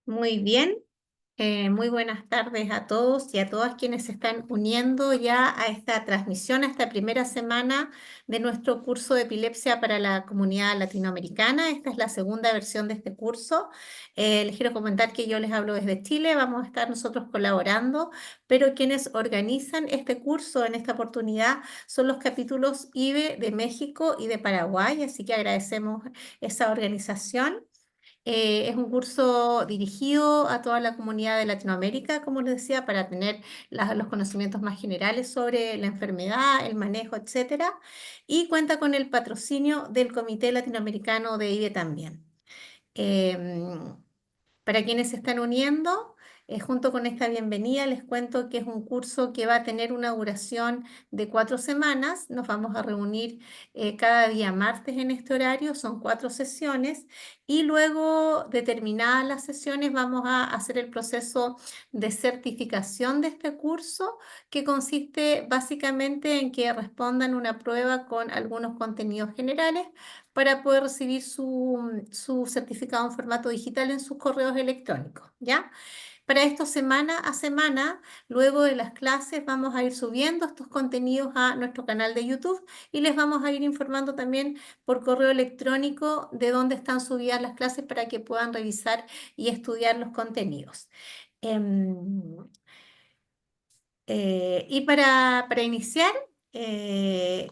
Muy bien. Muy buenas tardes a todos y a todas quienes se están uniendo ya a esta transmisión, a esta primera semana de nuestro curso de epilepsia para la comunidad latinoamericana. Esta es la segunda versión de este curso. Les quiero comentar que yo les hablo desde Chile, vamos a estar nosotros colaborando, pero quienes organizan este curso en esta oportunidad son los capítulos IBE de México y de Paraguay, así que agradecemos esa organización. Es un curso dirigido a toda la comunidad de Latinoamérica, como les decía, para tener los conocimientos más generales sobre la enfermedad, el manejo, etcétera. Y cuenta con el patrocinio del Comité Latinoamericano de IBE también. Em, para quienes se están uniendo, junto con esta bienvenida, les cuento que es un curso que va a tener una duración de 4 semanas. Nos vamos a reunir cada día martes en este horario, son 4 sesiones, y luego de terminadas las sesiones vamos a hacer el proceso de certificación de este curso, que consiste básicamente en que respondan una prueba con algunos contenidos generales para poder recibir su certificado en formato digital en sus correos electrónicos, ¿ya? Para esto, semana a semana, luego de las clases, vamos a ir subiendo estos contenidos a nuestro canal de YouTube y les vamos a ir informando también por correo electrónico de dónde están subidas las clases para que puedan revisar y estudiar los contenidos. Em, y para iniciar,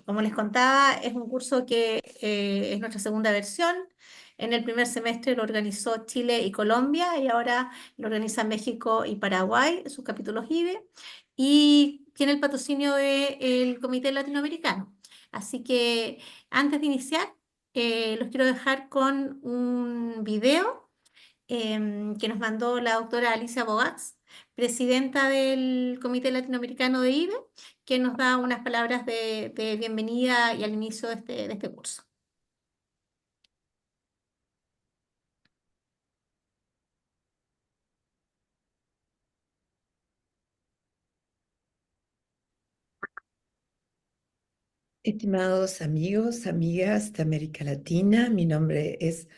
como les contaba, es un curso que es nuestra segunda versión. En el primer semestre lo organizó Chile y Colombia y ahora lo organizan México y Paraguay, sus capítulos IBE, y tiene el patrocinio del Comité Latinoamericano. Así que antes de iniciar, los quiero dejar con un video que nos mandó la doctora Alicia Bogats, presidenta del Comité Latinoamericano de IBE, que nos da unas palabras de bienvenida y al inicio de este curso. Estimados amigos, amigas de América Latina, mi nombre es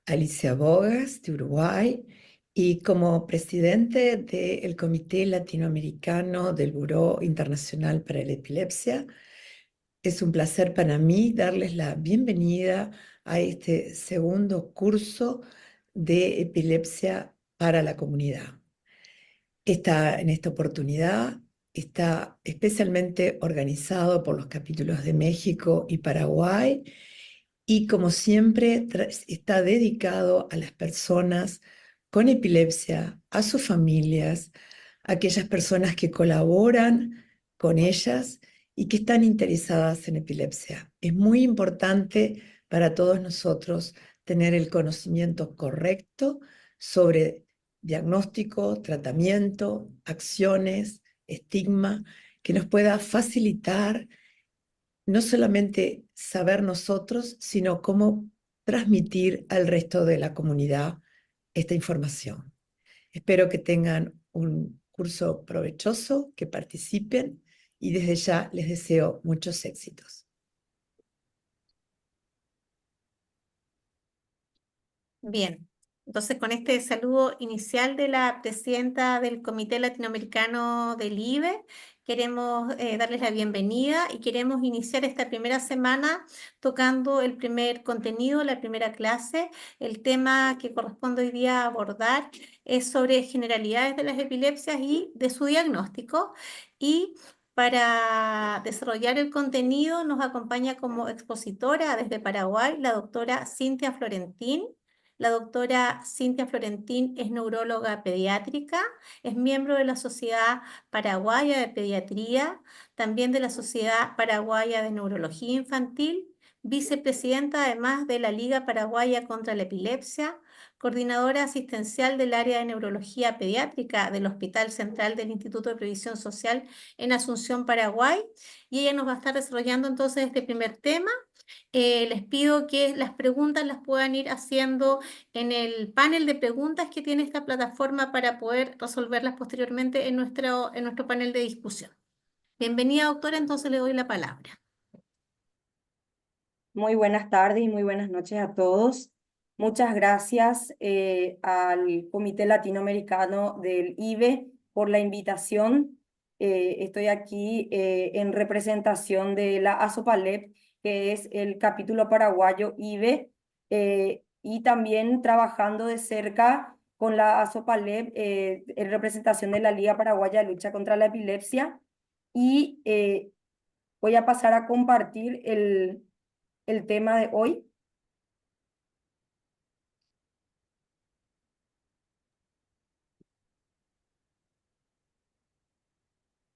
Alicia Bogas de Uruguay y como presidente del Comité Latinoamericano del Buró Internacional para la Epilepsia, es un placer para mí darles la bienvenida a este segundo curso de epilepsia para la comunidad. En esta oportunidad está especialmente organizado por los capítulos de México y Paraguay y como siempre está dedicado a las personas con epilepsia, a sus familias, a aquellas personas que colaboran con ellas y que están interesadas en epilepsia. Es muy importante para todos nosotros tener el conocimiento correcto sobre diagnóstico, tratamiento, acciones, estigma, que nos pueda facilitar no solamente saber nosotros, sino cómo transmitir al resto de la comunidad esta información. Espero que tengan un curso provechoso, que participen y desde ya les deseo muchos éxitos. Bien, entonces con este saludo inicial de la presidenta del Comité Latinoamericano del IBE, queremos darles la bienvenida y queremos iniciar esta primera semana tocando el primer contenido, la primera clase. El tema que corresponde hoy día a abordar es sobre generalidades de las epilepsias y de su diagnóstico. Y para desarrollar el contenido nos acompaña como expositora desde Paraguay la doctora Cintia Florentín. La doctora Cintia Florentín es neuróloga pediátrica, es miembro de la Sociedad Paraguaya de Pediatría, también de la Sociedad Paraguaya de Neurología Infantil, vicepresidenta además de la Liga Paraguaya contra la Epilepsia, coordinadora asistencial del área de neurología pediátrica del Hospital Central del Instituto de Previsión Social en Asunción, Paraguay, y ella nos va a estar desarrollando entonces este primer tema. Les pido que las preguntas las puedan ir haciendo en el panel de preguntas que tiene esta plataforma para poder resolverlas posteriormente en nuestro panel de discusión. Bienvenida, doctora, entonces le doy la palabra. Muy buenas tardes y muy buenas noches a todos. Muchas gracias al Comité Latinoamericano del IBE por la invitación. Estoy aquí en representación de la ASOPALEP, que es el capítulo paraguayo IBE, y también trabajando de cerca con la ASOPALEP en representación de la Liga Paraguaya de Lucha contra la Epilepsia. Y voy a pasar a compartir el tema de hoy.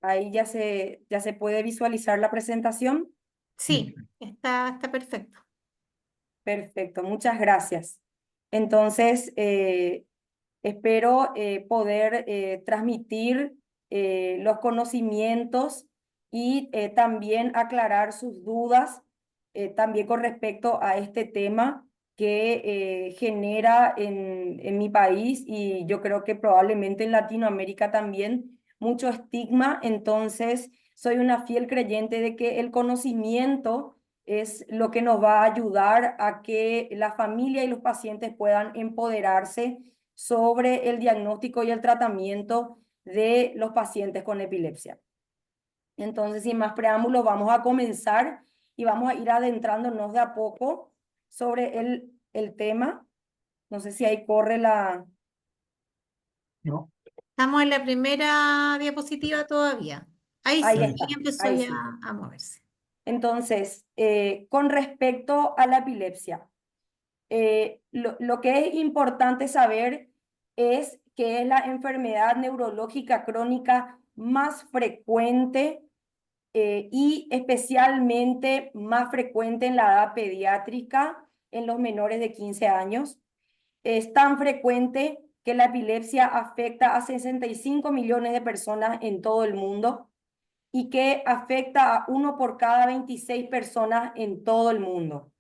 Ahí ya se puede visualizar la presentación. Sí, está perfecto. Perfecto, muchas gracias. Entonces, espero poder transmitir los conocimientos y también aclarar sus dudas, también con respecto a este tema que genera en mi país y yo creo que probablemente en Latinoamérica también mucho estigma. Entonces, soy una fiel creyente de que el conocimiento es lo que nos va a ayudar a que la familia y los pacientes puedan empoderarse sobre el diagnóstico y el tratamiento de los pacientes con epilepsia. Entonces, sin más preámbulos, vamos a comenzar y vamos a ir adentrándonos de a poco sobre el tema. No sé si ahí corre la... No, Estamos en la primera diapositiva todavía. Ahí Ahí sí, ahí está, empezó ahí ya sí. a moverse. Entonces, con respecto a la epilepsia, lo que es importante saber es que es la enfermedad neurológica crónica más frecuente y especialmente más frecuente en la edad pediátrica en los menores de 15 años. Es tan frecuente que la epilepsia afecta a 65 millones de personas en todo el mundo y que afecta a 1 por cada 26 personas en todo el mundo.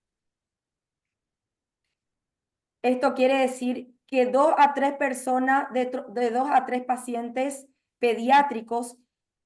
Esto quiere decir que 2 a 3 personas, de 2 a 3 pacientes pediátricos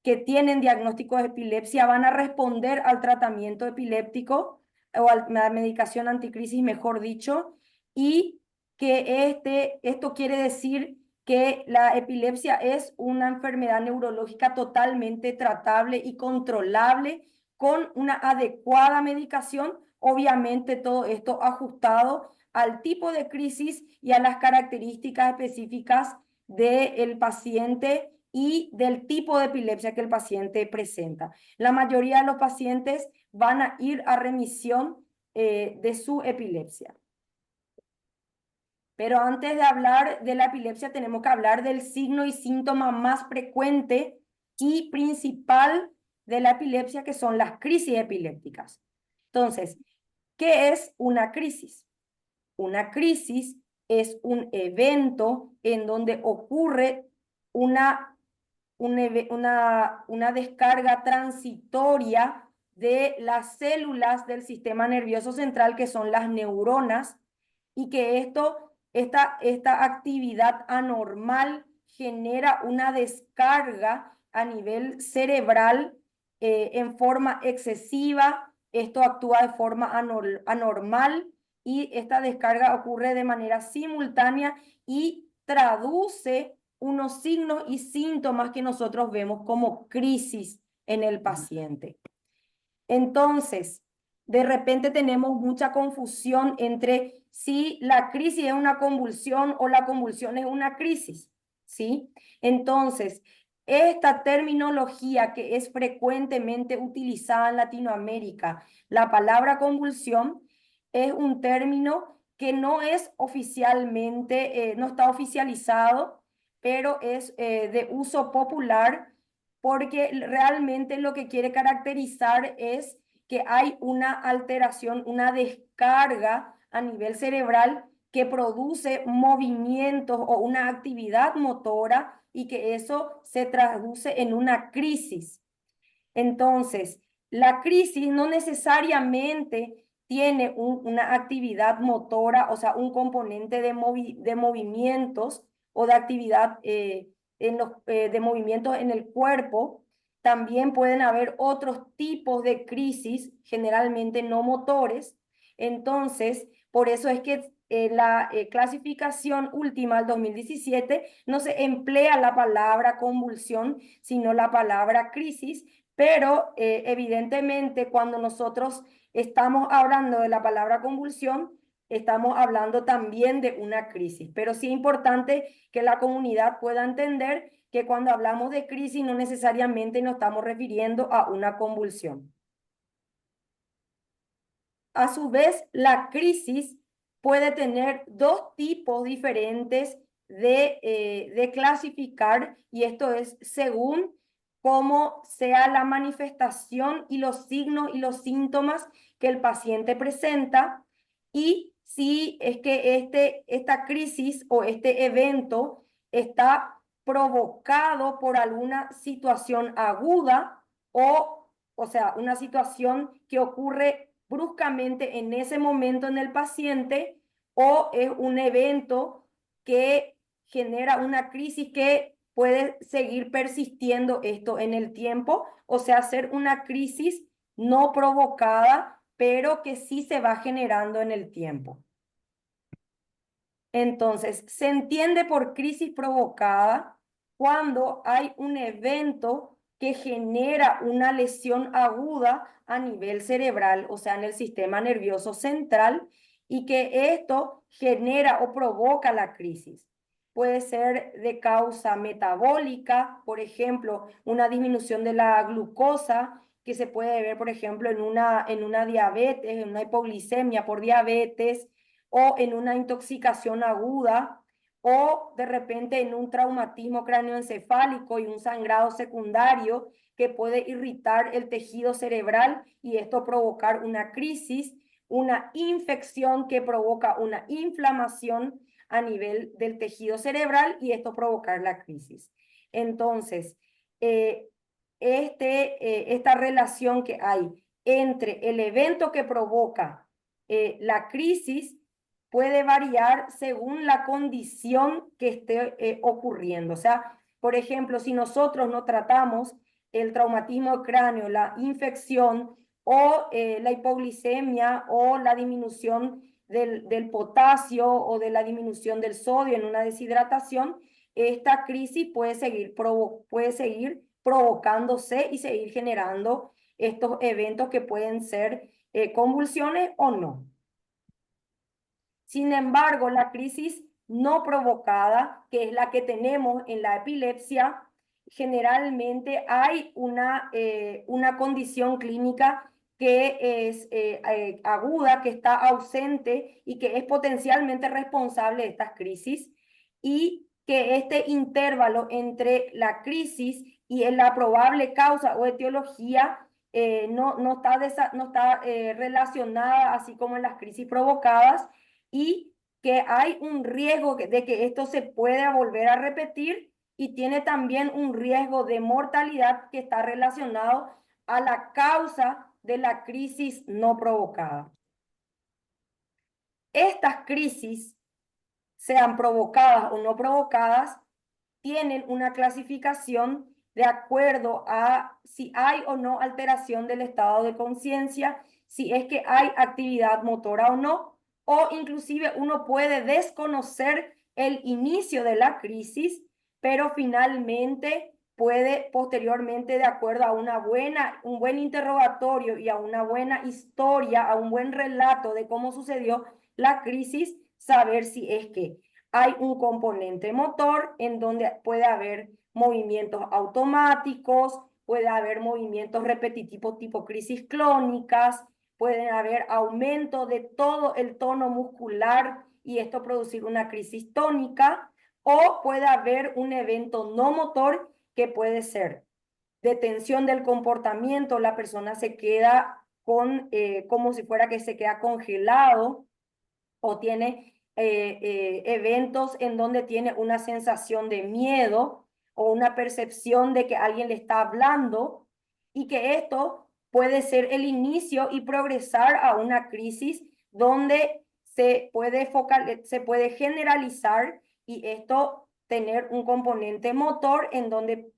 que tienen diagnóstico de epilepsia van a responder al tratamiento epiléptico o a la medicación anticrisis, mejor dicho, y que esto quiere decir que la epilepsia es una enfermedad neurológica totalmente tratable y controlable con una adecuada medicación, obviamente todo esto ajustado al tipo de crisis y a las características específicas del paciente y del tipo de epilepsia que el paciente presenta. La mayoría de los pacientes van a ir a remisión de su epilepsia. Pero antes de hablar de la epilepsia, tenemos que hablar del signo y síntoma más frecuente y principal de la epilepsia, que son las crisis epilépticas. Entonces, ¿qué es una crisis? Una crisis es un evento en donde ocurre una descarga transitoria de las células del sistema nervioso central, que son las neuronas, y que esta actividad anormal genera una descarga a nivel cerebral en forma excesiva. Esto actúa de forma anormal y esta descarga ocurre de manera simultánea y traduce unos signos y síntomas que nosotros vemos como crisis en el paciente. Entonces, de repente tenemos mucha confusión entre si la crisis es una convulsión o la convulsión es una crisis, ¿sí? Entonces, esta terminología que es frecuentemente utilizada en Latinoamérica, la palabra convulsión, es un término que no es oficialmente, no está oficializado, pero es de uso popular porque realmente lo que quiere caracterizar es que hay una alteración, una descarga a nivel cerebral que produce movimientos o una actividad motora y que eso se traduce en una crisis. Entonces, la crisis no necesariamente tiene una actividad motora, o sea, un componente de movimientos o de actividad de movimientos en el cuerpo. También pueden haber otros tipos de crisis, generalmente no motores. Entonces, por eso es que la clasificación última del 2017 no se emplea la palabra convulsión, sino la palabra crisis, pero evidentemente cuando nosotros estamos hablando de la palabra convulsión, estamos hablando también de una crisis, pero sí es importante que la comunidad pueda entender que cuando hablamos de crisis no necesariamente nos estamos refiriendo a una convulsión. A su vez, la crisis puede tener dos tipos diferentes de clasificar, y esto es según cómo sea la manifestación y los signos y los síntomas que el paciente presenta, y si es que esta crisis o este evento está provocado por alguna situación aguda o sea, una situación que ocurre bruscamente en ese momento en el paciente, o es un evento que genera una crisis que puede seguir persistiendo esto en el tiempo, o sea, ser una crisis no provocada, pero que sí se va generando en el tiempo. Entonces, se entiende por crisis provocada cuando hay un evento que genera una lesión aguda a nivel cerebral, o sea, en el sistema nervioso central, y que esto genera o provoca la crisis. Puede ser de causa metabólica, por ejemplo, una disminución de la glucosa, que se puede ver, por ejemplo, en una diabetes, en una hipoglicemia por diabetes, o en una intoxicación aguda, o de repente en un traumatismo cráneoencefálico y un sangrado secundario que puede irritar el tejido cerebral y esto provocar una crisis, una infección que provoca una inflamación a nivel del tejido cerebral y esto provocar la crisis. Entonces, esta relación que hay entre el evento que provoca la crisis puede variar según la condición que esté ocurriendo. O sea, por ejemplo, si nosotros no tratamos el traumatismo de cráneo, la infección o la hipoglicemia o la disminución del potasio o de la disminución del sodio en una deshidratación, esta crisis puede seguir provocándose y seguir generando estos eventos que pueden ser convulsiones o no. Sin embargo, la crisis no provocada, que es la que tenemos en la epilepsia, generalmente hay una condición clínica que es aguda, que está ausente y que es potencialmente responsable de estas crisis, y que este intervalo entre la crisis y la probable causa o etiología no está relacionada así como en las crisis provocadas, y que hay un riesgo de que esto se pueda volver a repetir, y tiene también un riesgo de mortalidad que está relacionado a la causa de la crisis no provocada. Estas crisis, sean provocadas o no provocadas, tienen una clasificación de acuerdo a si hay o no alteración del estado de conciencia, si es que hay actividad motora o no, o inclusive uno puede desconocer el inicio de la crisis, pero finalmente puede posteriormente, de acuerdo a un buen interrogatorio y a una buena historia, a un buen relato de cómo sucedió la crisis, saber si es que hay un componente motor en donde puede haber movimientos automáticos, puede haber movimientos repetitivos tipo crisis clónicas, pueden haber aumento de todo el tono muscular y esto producir una crisis tónica, o puede haber un evento no motor que puede ser detención del comportamiento, la persona se queda como si fuera que se queda congelado, o tiene eventos en donde tiene una sensación de miedo o una percepción de que alguien le está hablando, y que esto puede ser el inicio y progresar a una crisis donde se puede generalizar y esto tener un componente motor en donde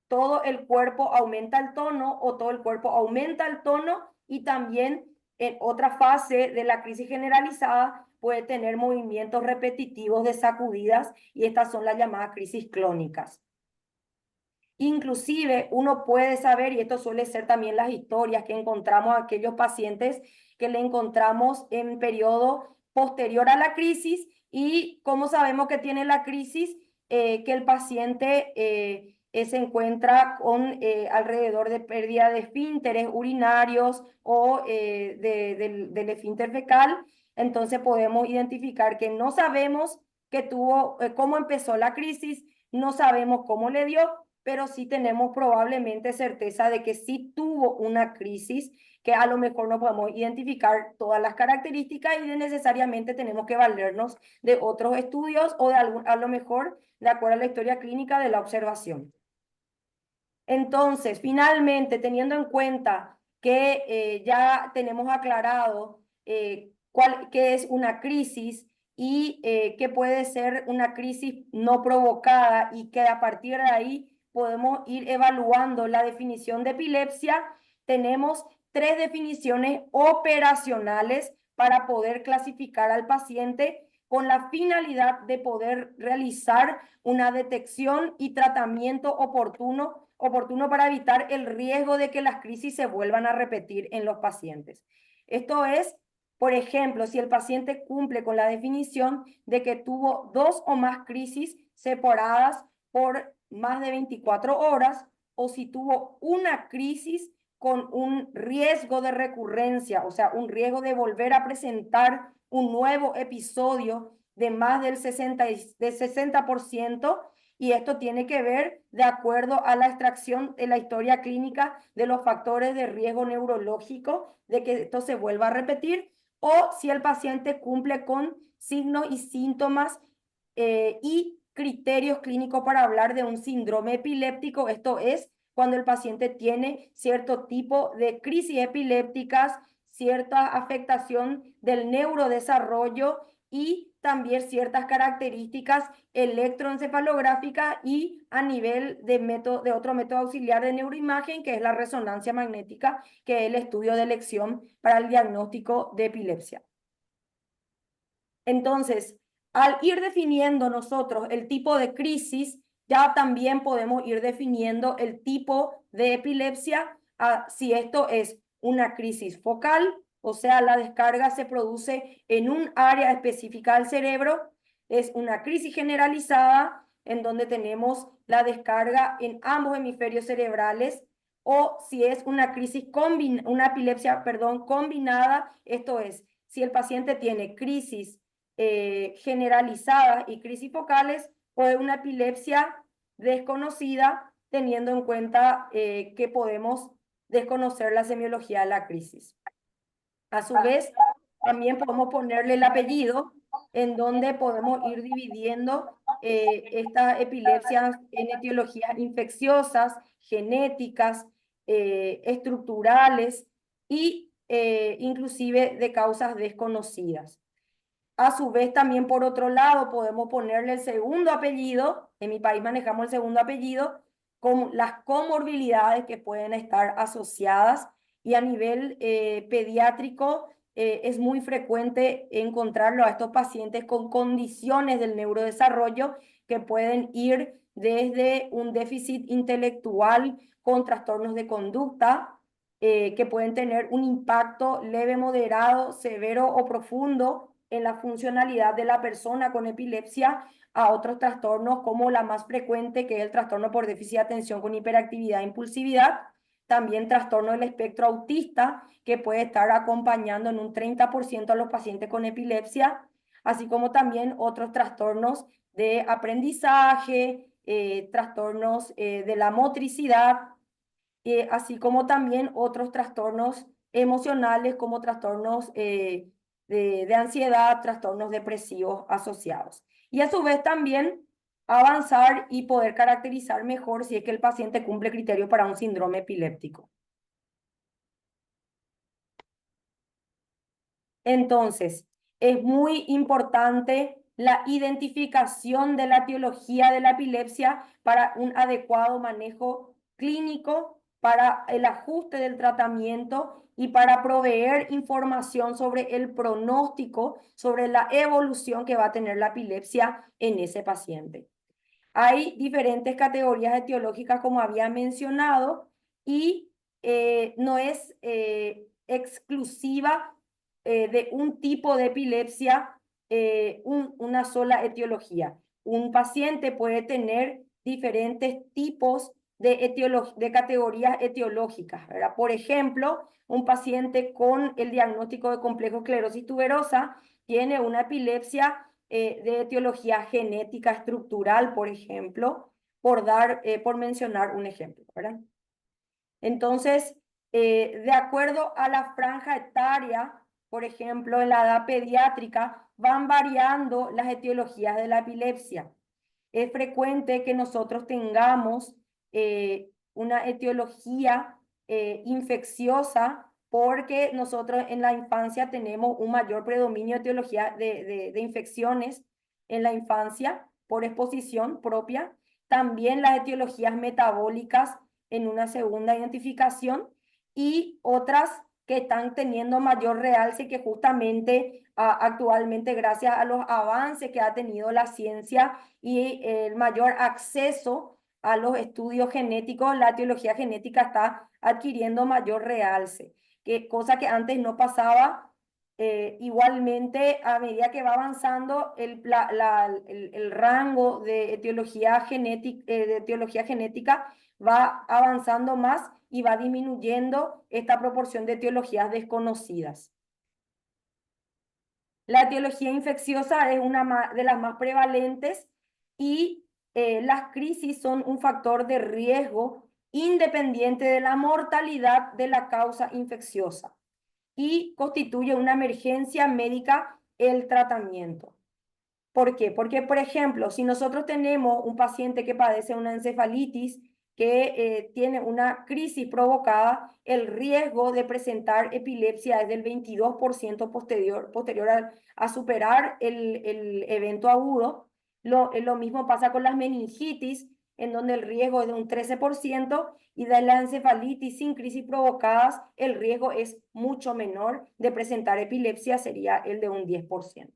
todo el cuerpo aumenta el tono o todo el cuerpo aumenta el tono, y también en otra fase de la crisis generalizada puede tener movimientos repetitivos de sacudidas y estas son las llamadas crisis clónicas. Inclusive uno puede saber, y esto suele ser también las historias que encontramos a aquellos pacientes que le encontramos en periodo posterior a la crisis, y cómo sabemos que tiene la crisis, que el paciente se encuentra con alrededor de pérdida de esfínteres urinarios o del esfínter fecal. Entonces podemos identificar que no sabemos que tuvo, cómo empezó la crisis, no sabemos cómo le dio, pero sí tenemos probablemente certeza de que sí tuvo una crisis, que a lo mejor no podemos identificar todas las características y necesariamente tenemos que valernos de otros estudios o de a lo mejor de acuerdo a la historia clínica de la observación. Entonces, finalmente, teniendo en cuenta que ya tenemos aclarado qué es una crisis y qué puede ser una crisis no provocada, y que a partir de ahí podemos ir evaluando la definición de epilepsia, tenemos 3 definiciones operacionales para poder clasificar al paciente con la finalidad de poder realizar una detección y tratamiento oportuno para evitar el riesgo de que las crisis se vuelvan a repetir en los pacientes. Esto es, por ejemplo, si el paciente cumple con la definición de que tuvo 2 o más crisis separadas por más de 24 horas, o si tuvo una crisis con un riesgo de recurrencia, o sea, un riesgo de volver a presentar un nuevo episodio de más del 60%, y esto tiene que ver de acuerdo a la extracción de la historia clínica de los factores de riesgo neurológico de que esto se vuelva a repetir, o si el paciente cumple con signos y síntomas y criterios clínicos para hablar de un síndrome epiléptico. Esto es cuando el paciente tiene cierto tipo de crisis epilépticas, cierta afectación del neurodesarrollo y también ciertas características electroencefalográficas y a nivel de otro método auxiliar de neuroimagen, que es la resonancia magnética, que es el estudio de elección para el diagnóstico de epilepsia. Entonces, al ir definiendo nosotros el tipo de crisis, ya también podemos ir definiendo el tipo de epilepsia, si esto es una crisis focal, o sea, la descarga se produce en un área específica del cerebro, es una crisis generalizada en donde tenemos la descarga en ambos hemisferios cerebrales, o si es una crisis una epilepsia, combinada, esto es, si el paciente tiene crisis generalizadas y crisis focales, o de una epilepsia desconocida, teniendo en cuenta que podemos desconocer la semiología de la crisis. A su vez, también podemos ponerle el apellido, en donde podemos ir dividiendo estas epilepsias en etiologías infecciosas, genéticas, estructurales y inclusive de causas desconocidas. A su vez, también por otro lado, podemos ponerle el segundo apellido. En mi país manejamos el segundo apellido con las comorbilidades que pueden estar asociadas, y a nivel pediátrico es muy frecuente encontrarlo a estos pacientes con condiciones del neurodesarrollo que pueden ir desde un déficit intelectual con trastornos de conducta, que pueden tener un impacto leve, moderado, severo o profundo en la funcionalidad de la persona con epilepsia, a otros trastornos como la más frecuente, que es el trastorno por déficit de atención con hiperactividad e impulsividad, también trastorno del espectro autista, que puede estar acompañando en un 30% a los pacientes con epilepsia, así como también otros trastornos de aprendizaje, trastornos de la motricidad, así como también otros trastornos emocionales como trastornos de ansiedad, trastornos depresivos asociados. Y a su vez también avanzar y poder caracterizar mejor si es que el paciente cumple criterios para un síndrome epiléptico. Entonces, es muy importante la identificación de la etiología de la epilepsia para un adecuado manejo clínico, para el ajuste del tratamiento y para proveer información sobre el pronóstico, sobre la evolución que va a tener la epilepsia en ese paciente. Hay diferentes categorías etiológicas, como había mencionado, y no es exclusiva de un tipo de epilepsia, una sola etiología. Un paciente puede tener diferentes tipos de categorías etiológicas, ¿verdad? Por ejemplo, un paciente con el diagnóstico de complejo esclerosis tuberosa tiene una epilepsia de etiología genética estructural, por ejemplo, por mencionar un ejemplo, ¿verdad? Entonces, de acuerdo a la franja etaria, por ejemplo, en la edad pediátrica, van variando las etiologías de la epilepsia. Es frecuente que nosotros tengamos una etiología infecciosa porque nosotros en la infancia tenemos un mayor predominio de etiología de infecciones en la infancia por exposición propia. También las etiologías metabólicas en una segunda identificación y otras que están teniendo mayor realce, que justamente actualmente, gracias a los avances que ha tenido la ciencia y el mayor acceso a los estudios genéticos, la etiología genética está adquiriendo mayor realce, cosa que antes no pasaba. Igualmente, a medida que va avanzando el rango de etiología genética va avanzando más y va disminuyendo esta proporción de etiologías desconocidas. La etiología infecciosa es una de las más prevalentes y las crisis son un factor de riesgo independiente de la mortalidad de la causa infecciosa y constituye una emergencia médica el tratamiento. ¿Por qué? Porque, por ejemplo, si nosotros tenemos un paciente que padece una encefalitis, que tiene una crisis provocada, el riesgo de presentar epilepsia es del 22% posterior a superar el evento agudo. Lo mismo pasa con las meningitis, en donde el riesgo es de un 13%, y de la encefalitis sin crisis provocadas, el riesgo es mucho menor de presentar epilepsia, sería el de un 10%.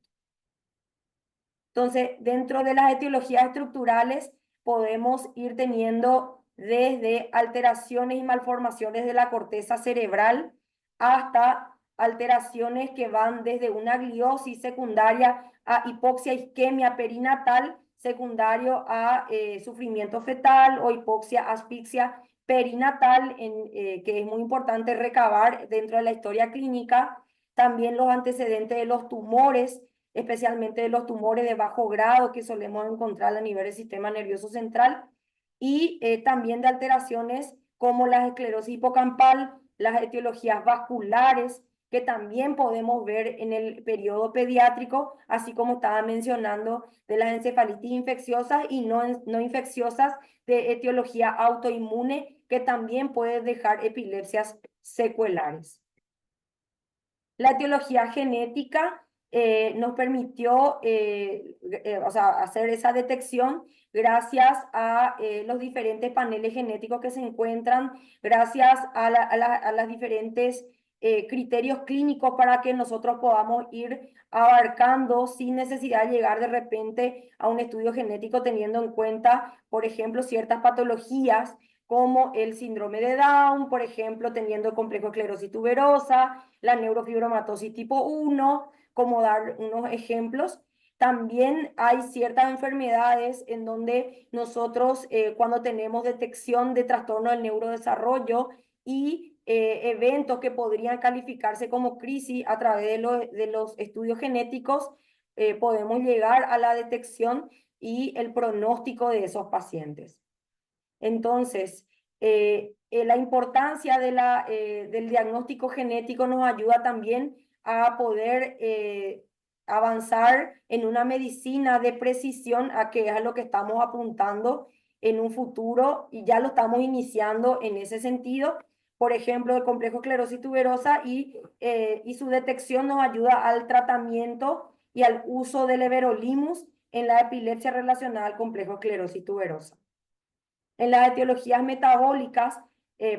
Entonces, dentro de las etiologías estructurales podemos ir teniendo desde alteraciones y malformaciones de la corteza cerebral hasta alteraciones que van desde una gliosis secundaria a hipoxia isquemia perinatal, secundario a sufrimiento fetal, o hipoxia asfixia perinatal, que es muy importante recabar dentro de la historia clínica. También los antecedentes de los tumores, especialmente de los tumores de bajo grado que solemos encontrar a nivel del sistema nervioso central, y también de alteraciones como la esclerosis hipocampal, las etiologías vasculares, que también podemos ver en el periodo pediátrico, así como estaba mencionando de las encefalitis infecciosas y no infecciosas de etiología autoinmune, que también puede dejar epilepsias secuelares. La etiología genética nos permitió hacer esa detección gracias a los diferentes paneles genéticos que se encuentran, gracias a las diferentes criterios clínicos para que nosotros podamos ir abarcando sin necesidad de llegar de repente a un estudio genético, teniendo en cuenta, por ejemplo, ciertas patologías como el síndrome de Down, por ejemplo, teniendo complejo esclerosis tuberosa, la neurofibromatosis tipo 1, como dar unos ejemplos. También hay ciertas enfermedades en donde nosotros, cuando tenemos detección de trastorno del neurodesarrollo y eventos que podrían calificarse como crisis a través de los estudios genéticos, podemos llegar a la detección y el pronóstico de esos pacientes. Entonces, la importancia del diagnóstico genético nos ayuda también a poder avanzar en una medicina de precisión, a que es a lo que estamos apuntando en un futuro, y ya lo estamos iniciando en ese sentido. Por ejemplo, el complejo esclerosis tuberosa y su detección nos ayuda al tratamiento y al uso del everolimus en la epilepsia relacionada al complejo esclerosis tuberosa. En las etiologías metabólicas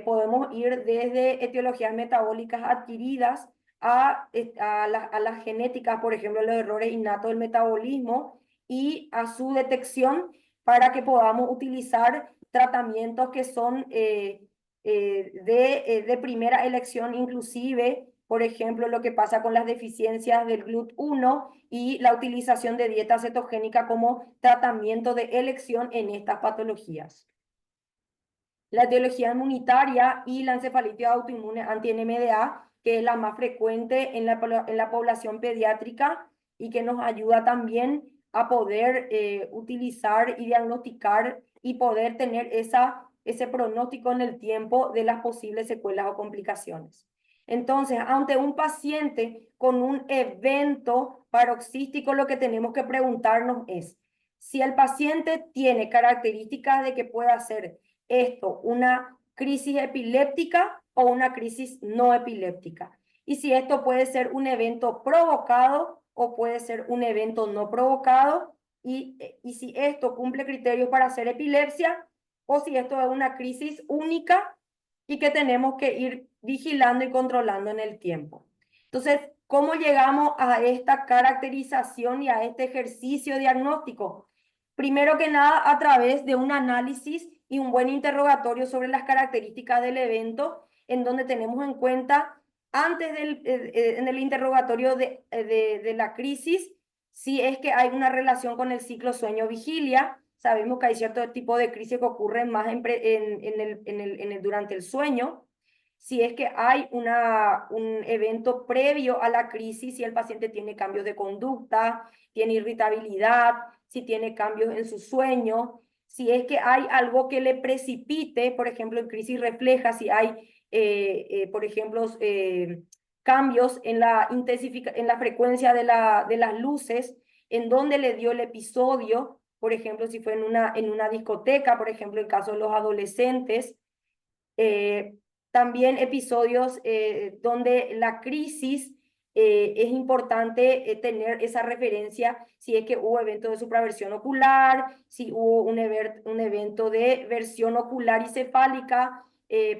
podemos ir desde etiologías metabólicas adquiridas a las genéticas, por ejemplo, los errores innatos del metabolismo y a su detección para que podamos utilizar tratamientos que son de primera elección, inclusive, por ejemplo, lo que pasa con las deficiencias del GLUT1 y la utilización de dieta cetogénica como tratamiento de elección en estas patologías. La etiología inmunitaria y la encefalitis autoinmune anti-NMDA, que es la más frecuente en la población pediátrica y que nos ayuda también a poder utilizar y diagnosticar y poder tener ese pronóstico en el tiempo de las posibles secuelas o complicaciones. Entonces, ante un paciente con un evento paroxístico, lo que tenemos que preguntarnos es si el paciente tiene características de que pueda ser esto, una crisis epiléptica o una crisis no epiléptica. Y si esto puede ser un evento provocado o puede ser un evento no provocado, y si esto cumple criterios para hacer epilepsia o si esto es una crisis única y que tenemos que ir vigilando y controlando en el tiempo. Entonces, ¿cómo llegamos a esta caracterización y a este ejercicio diagnóstico? Primero que nada, a través de un análisis y un buen interrogatorio sobre las características del evento, en donde tenemos en cuenta, antes en el interrogatorio de la crisis, si es que hay una relación con el ciclo sueño-vigilia. Sabemos que hay cierto tipo de crisis que ocurren más durante el sueño. Si es que hay un evento previo a la crisis, si el paciente tiene cambios de conducta, tiene irritabilidad, si tiene cambios en su sueño, si es que hay algo que le precipite, por ejemplo, en crisis refleja, si hay, por ejemplo, cambios en la frecuencia de las luces, en donde le dio el episodio, por ejemplo, si fue en una discoteca, por ejemplo, en caso de los adolescentes. También episodios donde la crisis es importante tener esa referencia si es que hubo evento de supraversión ocular, si hubo un evento de versión ocular y cefálica,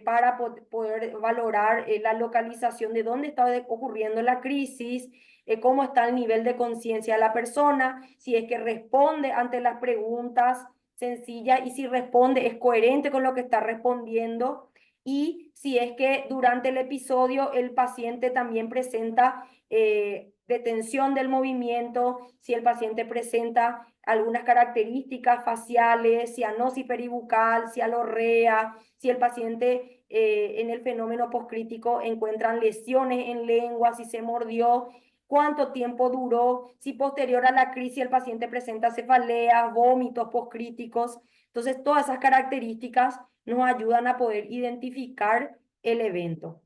para poder valorar la localización de dónde está ocurriendo la crisis, cómo está el nivel de conciencia de la persona, si es que responde ante las preguntas sencillas y si responde es coherente con lo que está respondiendo. Y si es que durante el episodio el paciente también presenta detención del movimiento, si el paciente presenta algunas características faciales, cianosis peribucal, cialorrea, si el paciente en el fenómeno postcrítico encuentran lesiones en lengua, si se mordió, cuánto tiempo duró, si posterior a la crisis el paciente presenta cefaleas, vómitos postcríticos. Entonces, todas esas características nos ayudan a poder identificar el evento.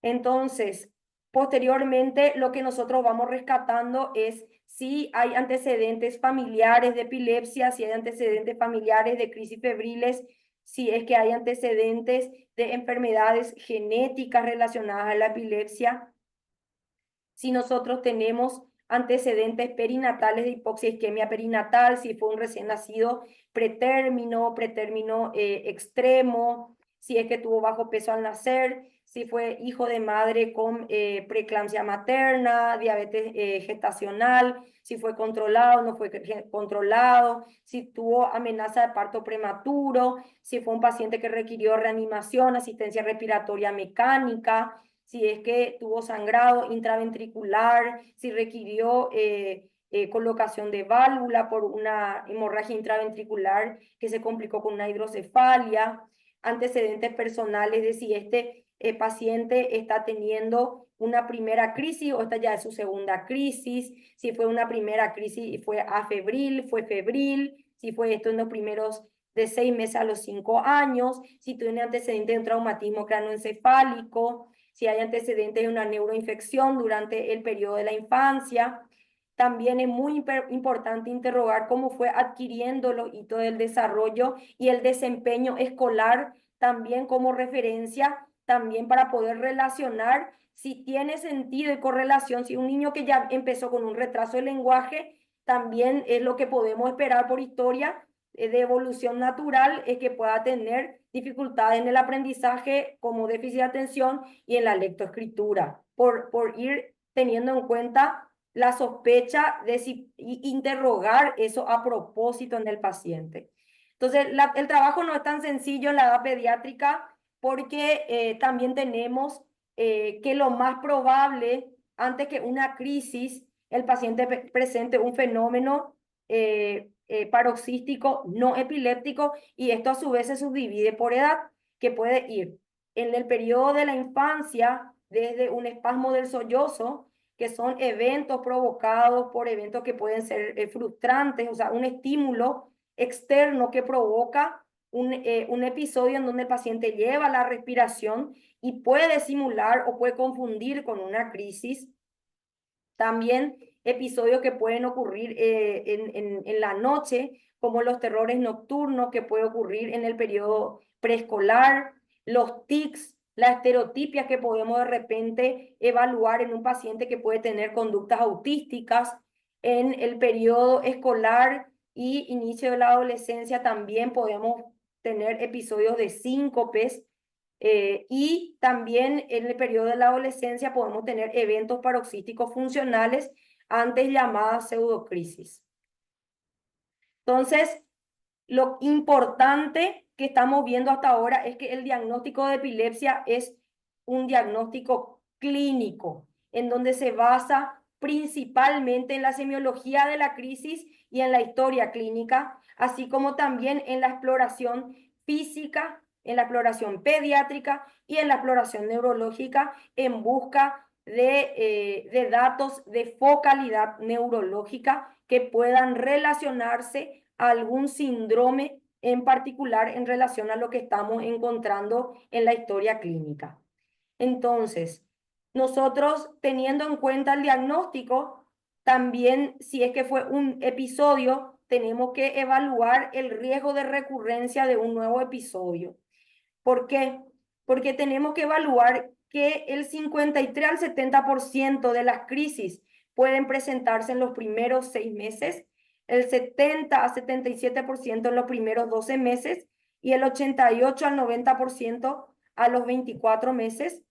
Entonces, posteriormente, lo que nosotros vamos rescatando es si hay antecedentes familiares de epilepsia, si hay antecedentes familiares de crisis febriles, si es que hay antecedentes de enfermedades genéticas relacionadas a la epilepsia, si nosotros tenemos antecedentes perinatales de hipoxia isquemia perinatal, si fue un recién nacido pretérmino extremo, si es que tuvo bajo peso al nacer, si fue hijo de madre con preeclampsia materna, diabetes gestacional, si fue controlado, no fue controlado, si tuvo amenaza de parto prematuro, si fue un paciente que requirió reanimación, asistencia respiratoria mecánica, si es que tuvo sangrado intraventricular, si requirió colocación de válvula por una hemorragia intraventricular que se complicó con una hidrocefalia, antecedentes personales de si este paciente está teniendo una primera crisis o esta ya es su segunda crisis, si fue una primera crisis y fue afebril, fue febril, si fue esto en los primeros de 6 meses a los 5 años, si tiene antecedentes de un traumatismo cráneoencefálico, si hay antecedentes de una neuroinfección durante el periodo de la infancia. También es muy importante interrogar cómo fue adquiriendo los hitos del desarrollo y el desempeño escolar también como referencia, también para poder relacionar si tiene sentido y correlación, si un niño que ya empezó con un retraso de lenguaje, también es lo que podemos esperar por historia, de evolución natural es que pueda tener dificultades en el aprendizaje como déficit de atención y en la lectoescritura, por ir teniendo en cuenta la sospecha de si interrogar eso a propósito en el paciente. Entonces, el trabajo no es tan sencillo en la edad pediátrica porque también tenemos que lo más probable, antes que una crisis, el paciente presente un fenómeno paroxístico no epiléptico, y esto a su vez se subdivide por edad, que puede ir en el periodo de la infancia, desde un espasmo del sollozo, que son eventos provocados por eventos que pueden ser frustrantes, o sea, un estímulo externo que provoca un episodio en donde el paciente lleva la respiración y puede simular o puede confundir con una crisis. También episodios que pueden ocurrir en la noche, como los terrores nocturnos que puede ocurrir en el periodo preescolar, los tics, las estereotipias que podemos de repente evaluar en un paciente que puede tener conductas autísticas en el periodo escolar y inicio de la adolescencia. También podemos tener episodios de síncopes y también en el periodo de la adolescencia podemos tener eventos paroxísticos funcionales, antes llamadas pseudocrisis. Entonces, lo importante que estamos viendo hasta ahora es que el diagnóstico de epilepsia es un diagnóstico clínico, en donde se basa principalmente en la semiología de la crisis y en la historia clínica, así como también en la exploración física, en la exploración pediátrica y en la exploración neurológica, en busca de datos de focalidad neurológica que puedan relacionarse a algún síndrome en particular en relación a lo que estamos encontrando en la historia clínica. Entonces, nosotros, teniendo en cuenta el diagnóstico, también si es que fue un episodio, tenemos que evaluar el riesgo de recurrencia de un nuevo episodio. ¿Por qué? Porque tenemos que evaluar que el 53 al 70% de las crisis pueden presentarse en los primeros 6 meses, el 70 a 77% en los primeros 12 meses y el 88 al 90% a los 24 meses.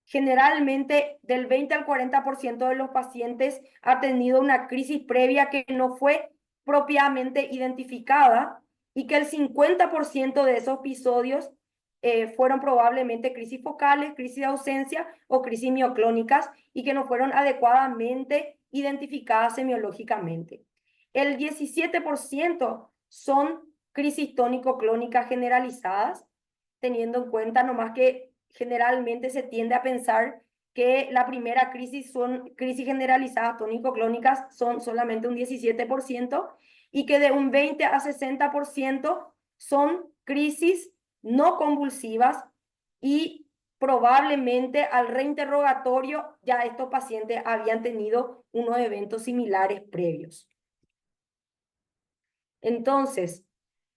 Generalmente, del 20 al 40% de los pacientes ha tenido una crisis previa que no fue propiamente identificada, y que el 50% de esos episodios fueron probablemente crisis focales, crisis de ausencia o crisis mioclónicas, y que no fueron adecuadamente identificadas semiológicamente. El 17% son crisis tónico-clónicas generalizadas, teniendo en cuenta nomás que generalmente se tiende a pensar que la primera crisis son crisis generalizadas tónico-clónicas, son solamente un 17%, y que de un 20 a 60% son crisis no convulsivas, y probablemente al reinterrogatorio ya estos pacientes habían tenido unos eventos similares previos. Entonces,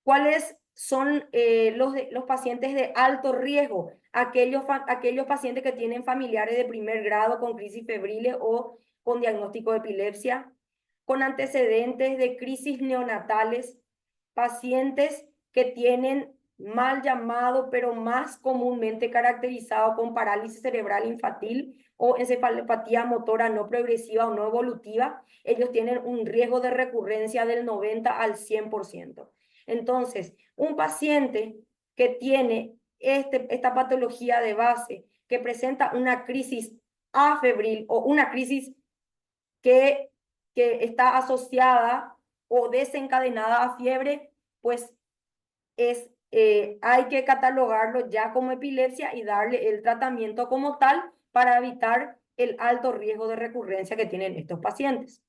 ¿cuáles son los pacientes de alto riesgo? Aquellos pacientes que tienen familiares de primer grado con crisis febriles o con diagnóstico de epilepsia, con antecedentes de crisis neonatales, pacientes que tienen mal llamado, pero más comúnmente caracterizado con parálisis cerebral infantil o encefalopatía motora no progresiva o no evolutiva. Ellos tienen un riesgo de recurrencia del 90 al 100%. Entonces, un paciente que tiene esta patología de base, que presenta una crisis afebril o una crisis que está asociada o desencadenada a fiebre, pues hay que catalogarlo ya como epilepsia y darle el tratamiento como tal para evitar el alto riesgo de recurrencia que tienen estos pacientes.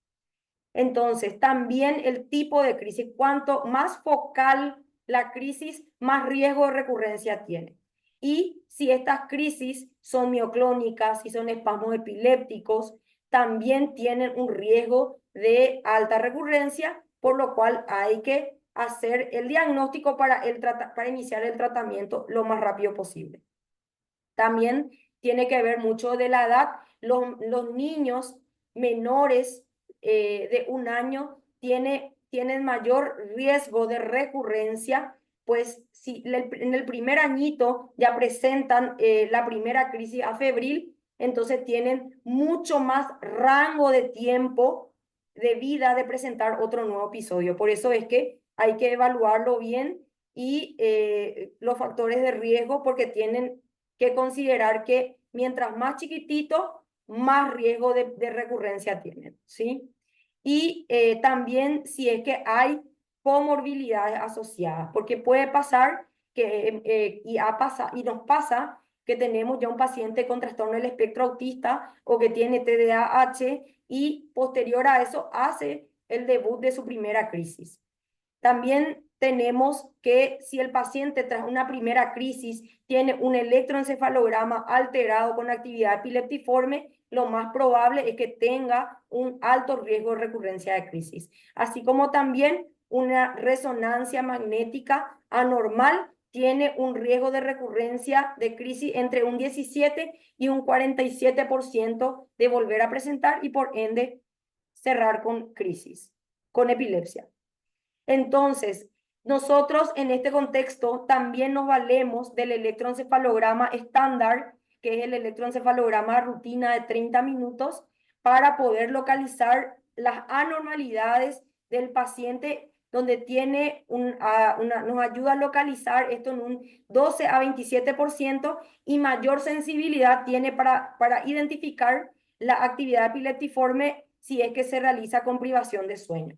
Entonces, también el tipo de crisis, cuanto más focal la crisis, más riesgo de recurrencia tiene. Y si estas crisis son mioclónicas, si son espasmos epilépticos, también tienen un riesgo de alta recurrencia, por lo cual hay que hacer el diagnóstico para iniciar el tratamiento lo más rápido posible. También tiene que ver mucho de la edad. Los niños menores de un año tiene tienen mayor riesgo de recurrencia, pues si en el primer añito ya presentan la primera crisis afebril, entonces tienen mucho más rango de tiempo de vida de presentar otro nuevo episodio. Por eso es que hay que evaluarlo bien y los factores de riesgo, porque tienen que considerar que mientras más chiquitito, más riesgo de recurrencia tienen, ¿sí? Y también si es que hay comorbilidades asociadas, porque puede pasar que, y nos pasa que tenemos ya un paciente con trastorno del espectro autista o que tiene TDAH y posterior a eso hace el debut de su primera crisis. También tenemos que si el paciente tras una primera crisis tiene un electroencefalograma alterado con actividad epileptiforme, lo más probable es que tenga un alto riesgo de recurrencia de crisis, así como también una resonancia magnética anormal tiene un riesgo de recurrencia de crisis entre un 17 y un 47% de volver a presentar y por ende cerrar con crisis, con epilepsia. Entonces, nosotros en este contexto también nos valemos del electroencefalograma estándar, que es el electroencefalograma rutina de 30 minutos, para poder localizar las anormalidades del paciente, donde tiene nos ayuda a localizar esto en un 12 a 27% y mayor sensibilidad tiene para identificar la actividad epileptiforme si es que se realiza con privación de sueño.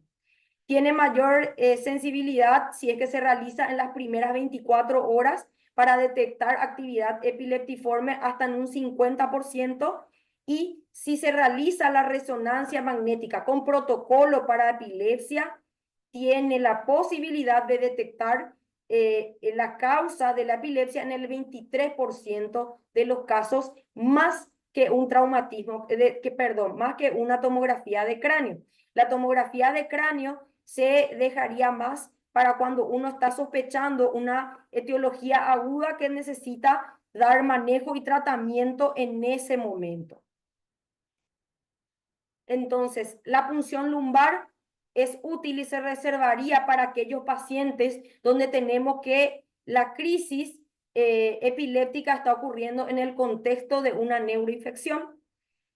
Tiene mayor sensibilidad si es que se realiza en las primeras 24 horas para detectar actividad epileptiforme hasta en un 50%, y si se realiza la resonancia magnética con protocolo para epilepsia, tiene la posibilidad de detectar la causa de la epilepsia en el 23% de los casos, más que un traumatismo, más que una tomografía de cráneo. La tomografía de cráneo se dejaría más para cuando uno está sospechando una etiología aguda que necesita dar manejo y tratamiento en ese momento. Entonces, la punción lumbar es útil y se reservaría para aquellos pacientes donde tenemos que la crisis epiléptica está ocurriendo en el contexto de una neuroinfección,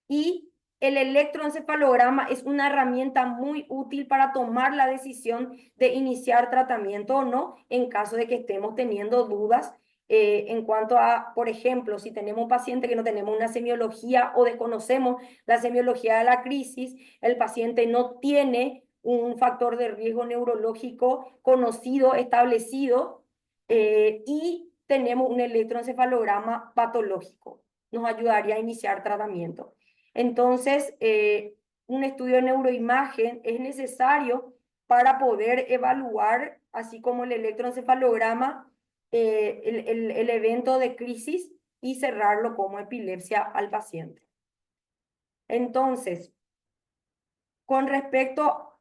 y el electroencefalograma es una herramienta muy útil para tomar la decisión de iniciar tratamiento o no en caso de que estemos teniendo dudas en cuanto a, por ejemplo, si tenemos un paciente que no tenemos una semiología o desconocemos la semiología de la crisis, el paciente no tiene un factor de riesgo neurológico conocido, establecido, y tenemos un electroencefalograma patológico. Nos ayudaría a iniciar tratamiento. Entonces, un estudio de neuroimagen es necesario para poder evaluar, así como el electroencefalograma, el evento de crisis y cerrarlo como epilepsia al paciente. Entonces, con respecto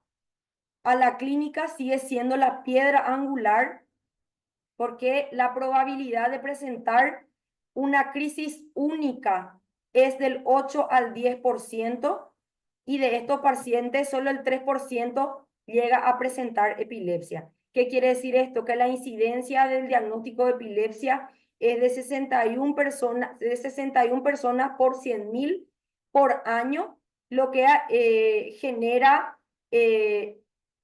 a la clínica, sigue siendo la piedra angular, porque la probabilidad de presentar una crisis única es del 8 al 10%, y de estos pacientes solo el 3% llega a presentar epilepsia. ¿Qué quiere decir esto? Que la incidencia del diagnóstico de epilepsia es de 61 personas por 100.000 por año, lo que genera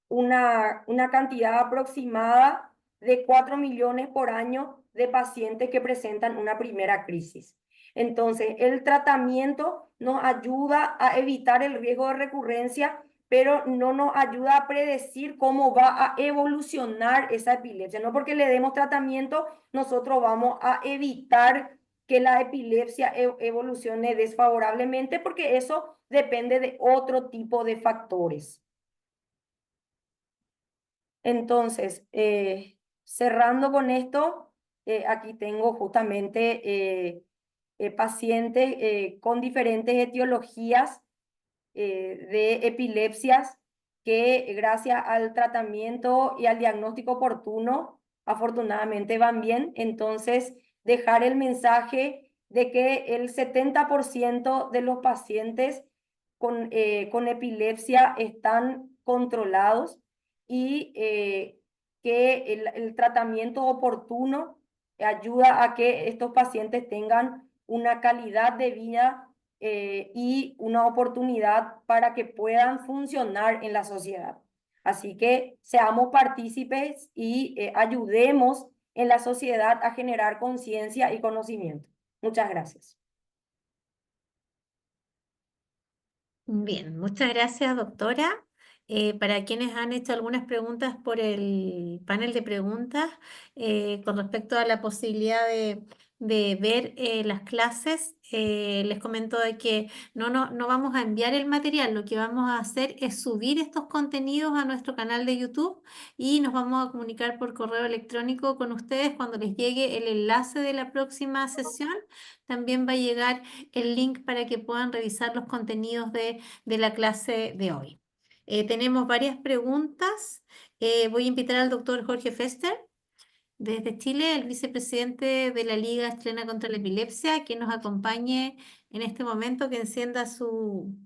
una cantidad aproximada de 4 millones por año de pacientes que presentan una primera crisis. Entonces, el tratamiento nos ayuda a evitar el riesgo de recurrencia, pero no nos ayuda a predecir cómo va a evolucionar esa epilepsia. No porque le demos tratamiento, nosotros vamos a evitar que la epilepsia evolucione desfavorablemente, porque eso depende de otro tipo de factores. Entonces, cerrando con esto, aquí tengo justamente pacientes con diferentes etiologías de epilepsias que gracias al tratamiento y al diagnóstico oportuno, afortunadamente van bien. Entonces, dejar el mensaje de que el 70% de los pacientes con epilepsia están controlados, y que el tratamiento oportuno ayuda a que estos pacientes tengan una calidad de vida y una oportunidad para que puedan funcionar en la sociedad. Así que seamos partícipes y ayudemos en la sociedad a generar conciencia y conocimiento. Muchas gracias. Bien, muchas gracias, doctora. Para quienes han hecho algunas preguntas por el panel de preguntas con respecto a la posibilidad de ver las clases, les comento de que no vamos a enviar el material, lo que vamos a hacer es subir estos contenidos a nuestro canal de YouTube y nos vamos a comunicar por correo electrónico con ustedes cuando les llegue el enlace de la próxima sesión. También va a llegar el link para que puedan revisar los contenidos de la clase de hoy. Tenemos varias preguntas. Voy a invitar al doctor Jorge Fester desde Chile, el vicepresidente de la Liga Chilena contra la Epilepsia, que nos acompañe en este momento, que encienda su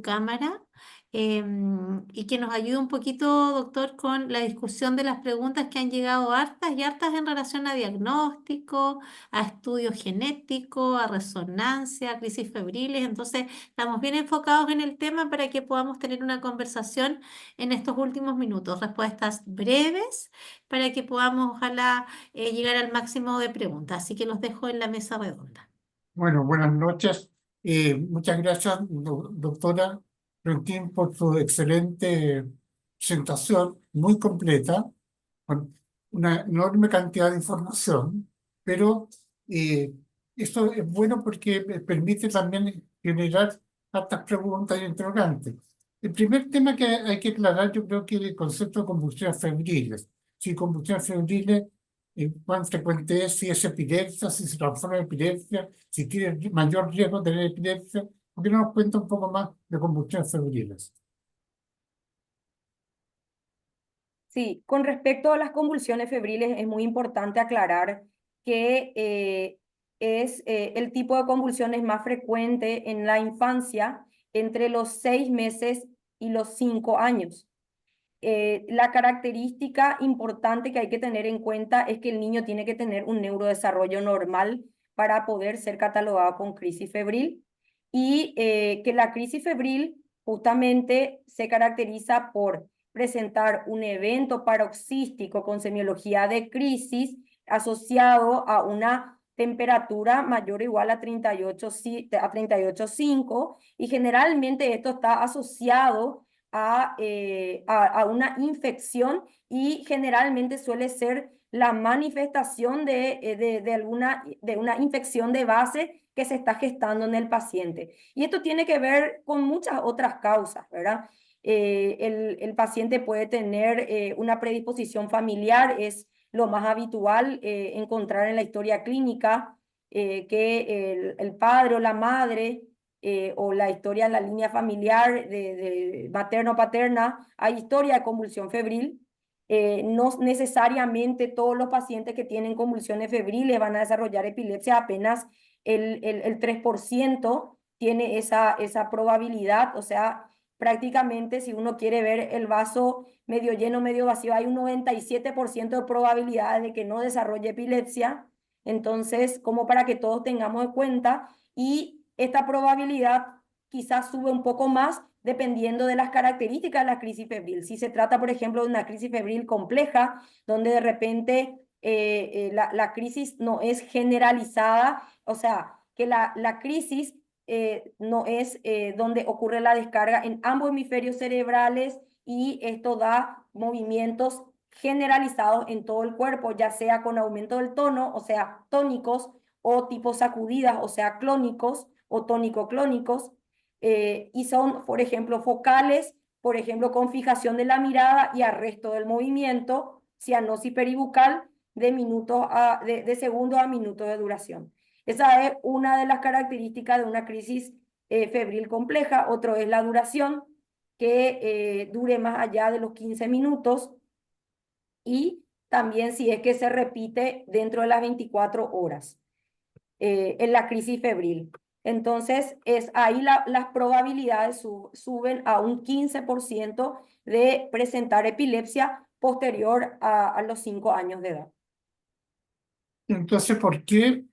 cámara y que nos ayude un poquito, doctor, con la discusión de las preguntas que han llegado hartas y hartas en relación a diagnóstico, a estudios genéticos, a resonancia, a crisis febriles. Entonces, estamos bien enfocados en el tema para que podamos tener una conversación en estos últimos minutos. Respuestas breves para que podamos, ojalá, llegar al máximo de preguntas. Así que los dejo en la mesa redonda. Bueno, buenas noches. Muchas gracias, doctora Rentín, por su excelente presentación, muy completa, con una enorme cantidad de información, pero esto es bueno porque permite también generar hartas preguntas y interrogantes. El primer tema que hay que aclarar, yo creo que es el concepto de convulsiones febriles. Si convulsiones febriles, cuán frecuente es, si es epilepsia, si se transforma en epilepsia, si tiene mayor riesgo de tener epilepsia. ¿Por qué no nos cuenta un poco más de convulsiones febriles? Sí, con respecto a las convulsiones febriles, es muy importante aclarar que es el tipo de convulsiones más frecuente en la infancia entre los 6 meses y los 5 años. La característica importante que hay que tener en cuenta es que el niño tiene que tener un neurodesarrollo normal para poder ser catalogado con crisis febril y que la crisis febril justamente se caracteriza por presentar un evento paroxístico con semiología de crisis asociado a una temperatura mayor o igual a 38,5 y generalmente esto está asociado a una infección y generalmente suele ser la manifestación de una infección de base que se está gestando en el paciente. Y esto tiene que ver con muchas otras causas, ¿verdad? El paciente puede tener una predisposición familiar, es lo más habitual encontrar en la historia clínica, que el padre o la madre o la historia en la línea familiar de materno-paterna, hay historia de convulsión febril. No necesariamente todos los pacientes que tienen convulsiones febriles van a desarrollar epilepsia, apenas el 3% tiene esa probabilidad, o sea, prácticamente si uno quiere ver el vaso medio lleno, medio vacío, hay un 97% de probabilidad de que no desarrolle epilepsia. Entonces, como para que todos tengamos en cuenta, y esta probabilidad quizás sube un poco más dependiendo de las características de la crisis febril. Si se trata, por ejemplo, de una crisis febril compleja, donde de repente la crisis no es generalizada, o sea, que la crisis no es donde ocurre la descarga en ambos hemisferios cerebrales y esto da movimientos generalizados en todo el cuerpo, ya sea con aumento del tono, o sea, tónicos, o tipo sacudidas, o sea, clónicos o tónico-clónicos, y son, por ejemplo, focales, por ejemplo, con fijación de la mirada y arresto del movimiento, cianosis peribucal de segundos a minutos de duración. Esa es una de las características de una crisis febril compleja. Otro es la duración, que dure más allá de los 15 minutos y también si es que se repite dentro de las 24 horas en la crisis febril. Entonces, ahí las probabilidades suben a un 15% de presentar epilepsia posterior a los 5 años de edad. Entonces, ¿por qué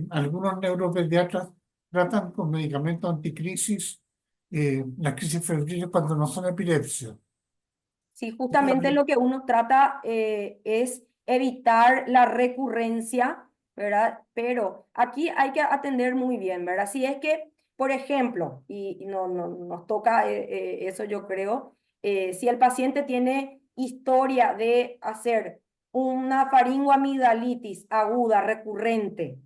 algunos neuropediatras tratan con medicamentos anticrisis las crisis febriles cuando no son epilepsia? Sí, justamente lo que uno trata es evitar la recurrencia, ¿verdad? Pero aquí hay que atender muy bien, ¿verdad? Si es que, por ejemplo, y no, nos toca eso yo creo, si el paciente tiene historia de hacer una faringoamigdalitis aguda recurrente,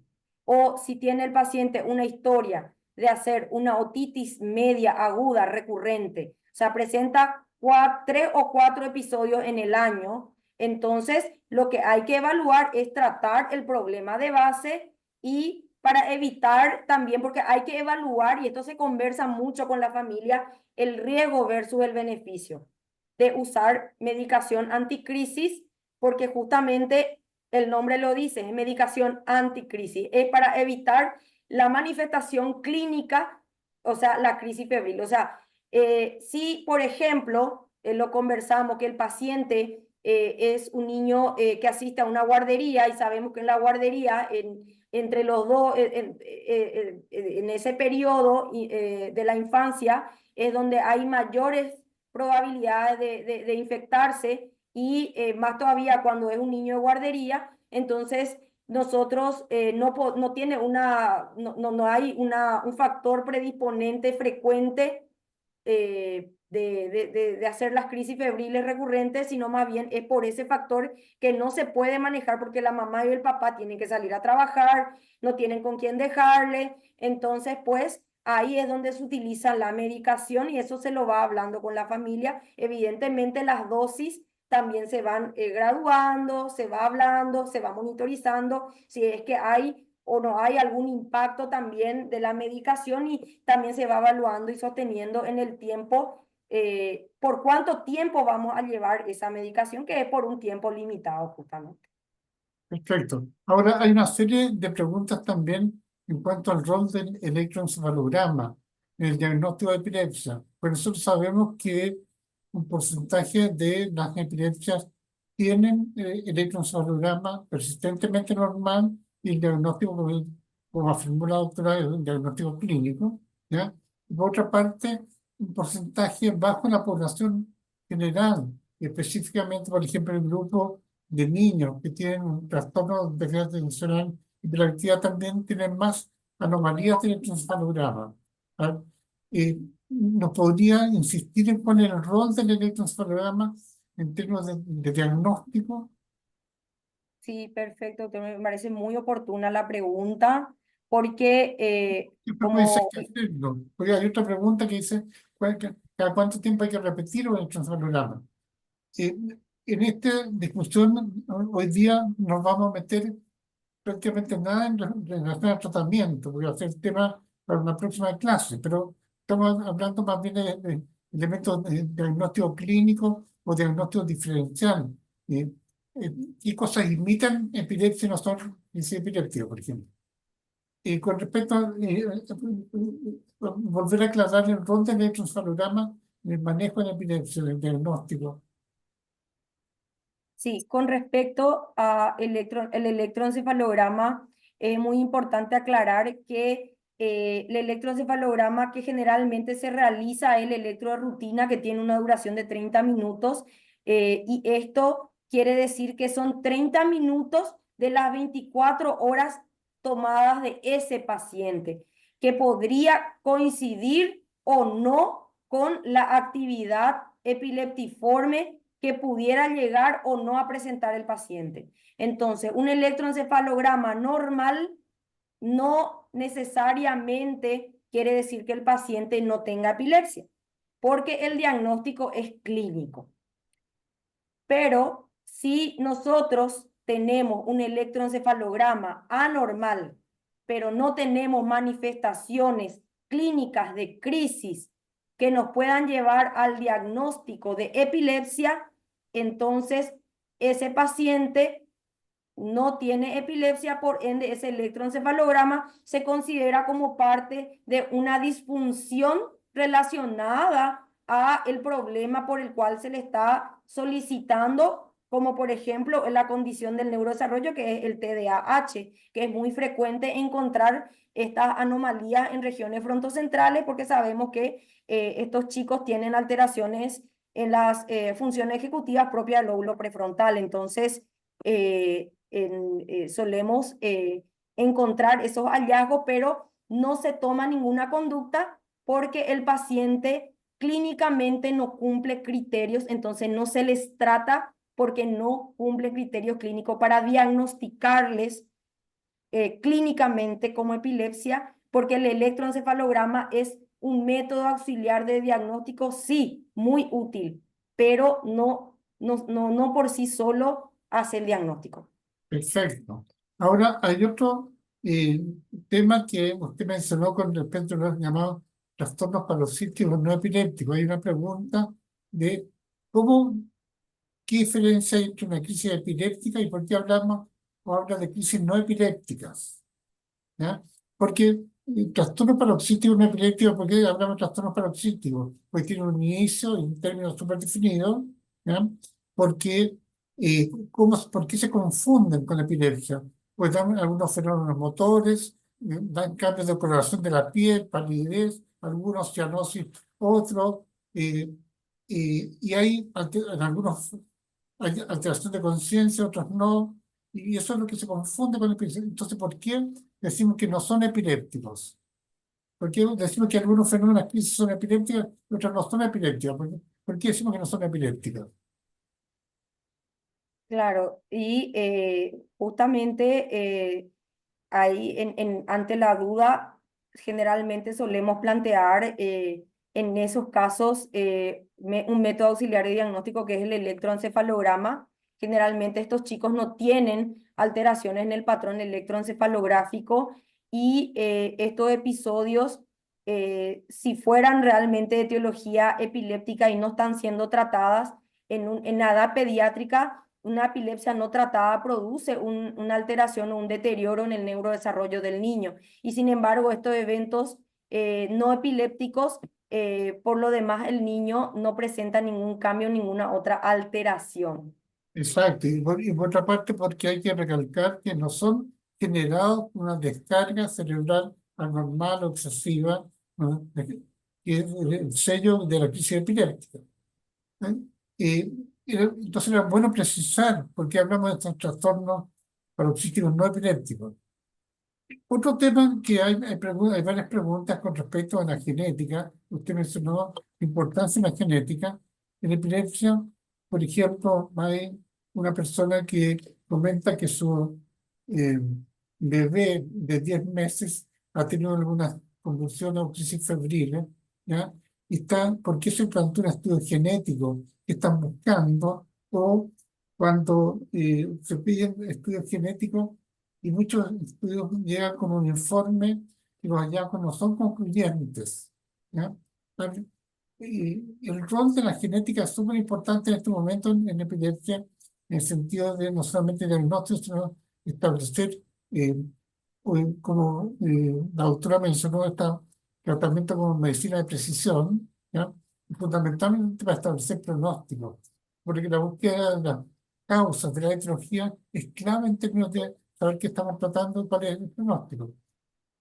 o si tiene el paciente una historia de hacer una otitis media aguda recurrente, o sea, presenta 3 o 4 episodios en el año, entonces lo que hay que evaluar es tratar el problema de base y para evitar también, porque hay que evaluar, y esto se conversa mucho con la familia, el riesgo versus el beneficio de usar medicación anticrisis, porque justamente el nombre lo dice, es medicación anticrisis, es para evitar la manifestación clínica, o sea, la crisis febril. O sea, si, por ejemplo, lo conversamos, que el paciente es un niño que asiste a una guardería y sabemos que en la guardería, entre los dos, en ese periodo de la infancia, es donde hay mayores probabilidades de infectarse y más todavía cuando es un niño de guardería, entonces nosotros no tiene no hay un factor predisponente frecuente de hacer las crisis febriles recurrentes, sino más bien es por ese factor que no se puede manejar porque la mamá y el papá tienen que salir a trabajar, no tienen con quién dejarle, entonces pues ahí es donde se utiliza la medicación y eso se lo va hablando con la familia. Evidentemente las dosis también se van graduando, se va hablando, se va monitorizando, si es que hay o no hay algún impacto también de la medicación y también se va evaluando y sosteniendo en el tiempo por cuánto tiempo vamos a llevar esa medicación, que es por un tiempo limitado justamente. Perfecto. Ahora hay una serie de preguntas también en cuanto al rol del electroencefalograma en el diagnóstico de epilepsia. Por eso sabemos que un porcentaje de las epilepsias tienen electroencefalograma persistentemente normal y el diagnóstico, como afirmó la doctora, es un diagnóstico clínico, ¿ya? Y por otra parte, un porcentaje bajo en la población general, específicamente, por ejemplo, el grupo de niños que tienen un trastorno de déficit atencional y de la actividad también tienen más anomalías del electroencefalograma. ¿Ah? ¿Nos podría insistir en cuál es el rol del electroencefalograma en términos de diagnóstico? Sí, perfecto, doctor. Me parece muy oportuna la pregunta porque Siempre puede ser como que hacerlo. Porque hay otra pregunta que dice, ¿cada cuánto tiempo hay que repetir el electroencefalograma? Eh, en esta discusión hoy día nos vamos a meter prácticamente nada en relación al tratamiento, porque va a ser tema para una próxima clase, pero estamos hablando más bien de elementos de diagnóstico clínico o diagnóstico diferencial. Eh, ¿Qué cosas imitan epilepsia y no son epilépticos, por ejemplo? Con respecto a volver a aclarar el rol del electroencefalograma en el manejo de la epilepsia, el diagnóstico. Sí, con respecto a el electroencefalograma, es muy importante aclarar que el electroencefalograma que generalmente se realiza es el electro de rutina que tiene una duración de 30 minutos y esto quiere decir que son 30 minutos de las 24 horas tomadas de ese paciente, que podría coincidir o no con la actividad epileptiforme que pudiera llegar o no a presentar el paciente. Entonces, un electroencefalograma normal no necesariamente quiere decir que el paciente no tenga epilepsia, porque el diagnóstico es clínico. Pero si nosotros tenemos un electroencefalograma anormal, pero no tenemos manifestaciones clínicas de crisis que nos puedan llevar al diagnóstico de epilepsia, entonces ese paciente no tiene epilepsia, por ende ese electroencefalograma se considera como parte de una disfunción relacionada a el problema por el cual se le está solicitando, como por ejemplo la condición del neurodesarrollo, que es el TDAH, que es muy frecuente encontrar estas anomalías en regiones frontocentrales, porque sabemos que estos chicos tienen alteraciones en las funciones ejecutivas propias del lóbulo prefrontal. Entonces, solemos encontrar esos hallazgos, pero no se toma ninguna conducta porque el paciente clínicamente no cumple criterios, entonces no se les trata porque no cumple criterios clínicos para diagnosticarles clínicamente como epilepsia, porque el electroencefalograma es un método auxiliar de diagnóstico, sí, muy útil, pero no por sí solo hace el diagnóstico. Perfecto. Ahora hay otro eh, tema que usted mencionó con respecto a los llamados trastornos paroxísticos no epilépticos. Hay una pregunta de cómo, qué diferencia hay entre una crisis epiléptica y por qué hablamos o habla de crisis no epilépticas. ¿Ya? Porque el trastorno paroxístico no epiléptico, ¿por qué hablamos de trastornos paroxísticos? Porque tiene un inicio y un término súper definido, ¿ya? Porque, ¿por qué se confunden con la epilepsia? Pues dan algunos fenómenos motores, dan cambios de coloración de la piel, palidez, algunos cianosis, otros, y hay en algunos hay alteración de conciencia, otros no, y eso es lo que se confunde con el epilepsia. Entonces, ¿por qué decimos que no son epilépticos? ¿Por qué decimos que algunos fenómenos de crisis son epilépticos y otros no son epilépticos? ¿Por qué decimos que no son epilépticos? Claro, y justamente ahí ante la duda generalmente solemos plantear en esos casos un método auxiliar de diagnóstico que es el electroencefalograma. Generalmente estos chicos no tienen alteraciones en el patrón electroencefalográfico y estos episodios, si fueran realmente de etiología epiléptica y no están siendo tratadas en la edad pediátrica, una epilepsia no tratada produce una alteración o un deterioro en el neurodesarrollo del niño. Y sin embargo, estos eventos no epilépticos, por lo demás, el niño no presenta ningún cambio, ninguna otra alteración. Exacto, y por otra parte, porque hay que recalcar que no son generados por una descarga cerebral anormal o excesiva, ¿no? Que es el sello de la crisis epiléptica. ¿Eh? Entonces era bueno precisar por qué hablamos de estos trastornos paroxísticos no epilépticos. Otro tema que hay varias preguntas con respecto a la genética. Usted mencionó la importancia de la genética. En epilepsia, por ejemplo, hay una persona que comenta que su eh, bebé de 10 meses ha tenido algunas convulsiones o crisis febriles, ¿ya? ¿Por qué se implantó un estudio genético que están buscando? O cuando se piden estudios genéticos y muchos estudios llegan con un informe y los hallazgos no son concluyentes, ¿ya? Y el rol de la genética es súper importante en este momento en epilepsia, en el sentido de no solamente diagnóstico, sino establecer, como la doctora mencionó, este tratamiento como medicina de precisión, ¿ya? Y fundamentalmente para establecer pronósticos, porque la búsqueda de las causas de la etiología es clave en términos de saber qué estamos tratando y cuál es el pronóstico.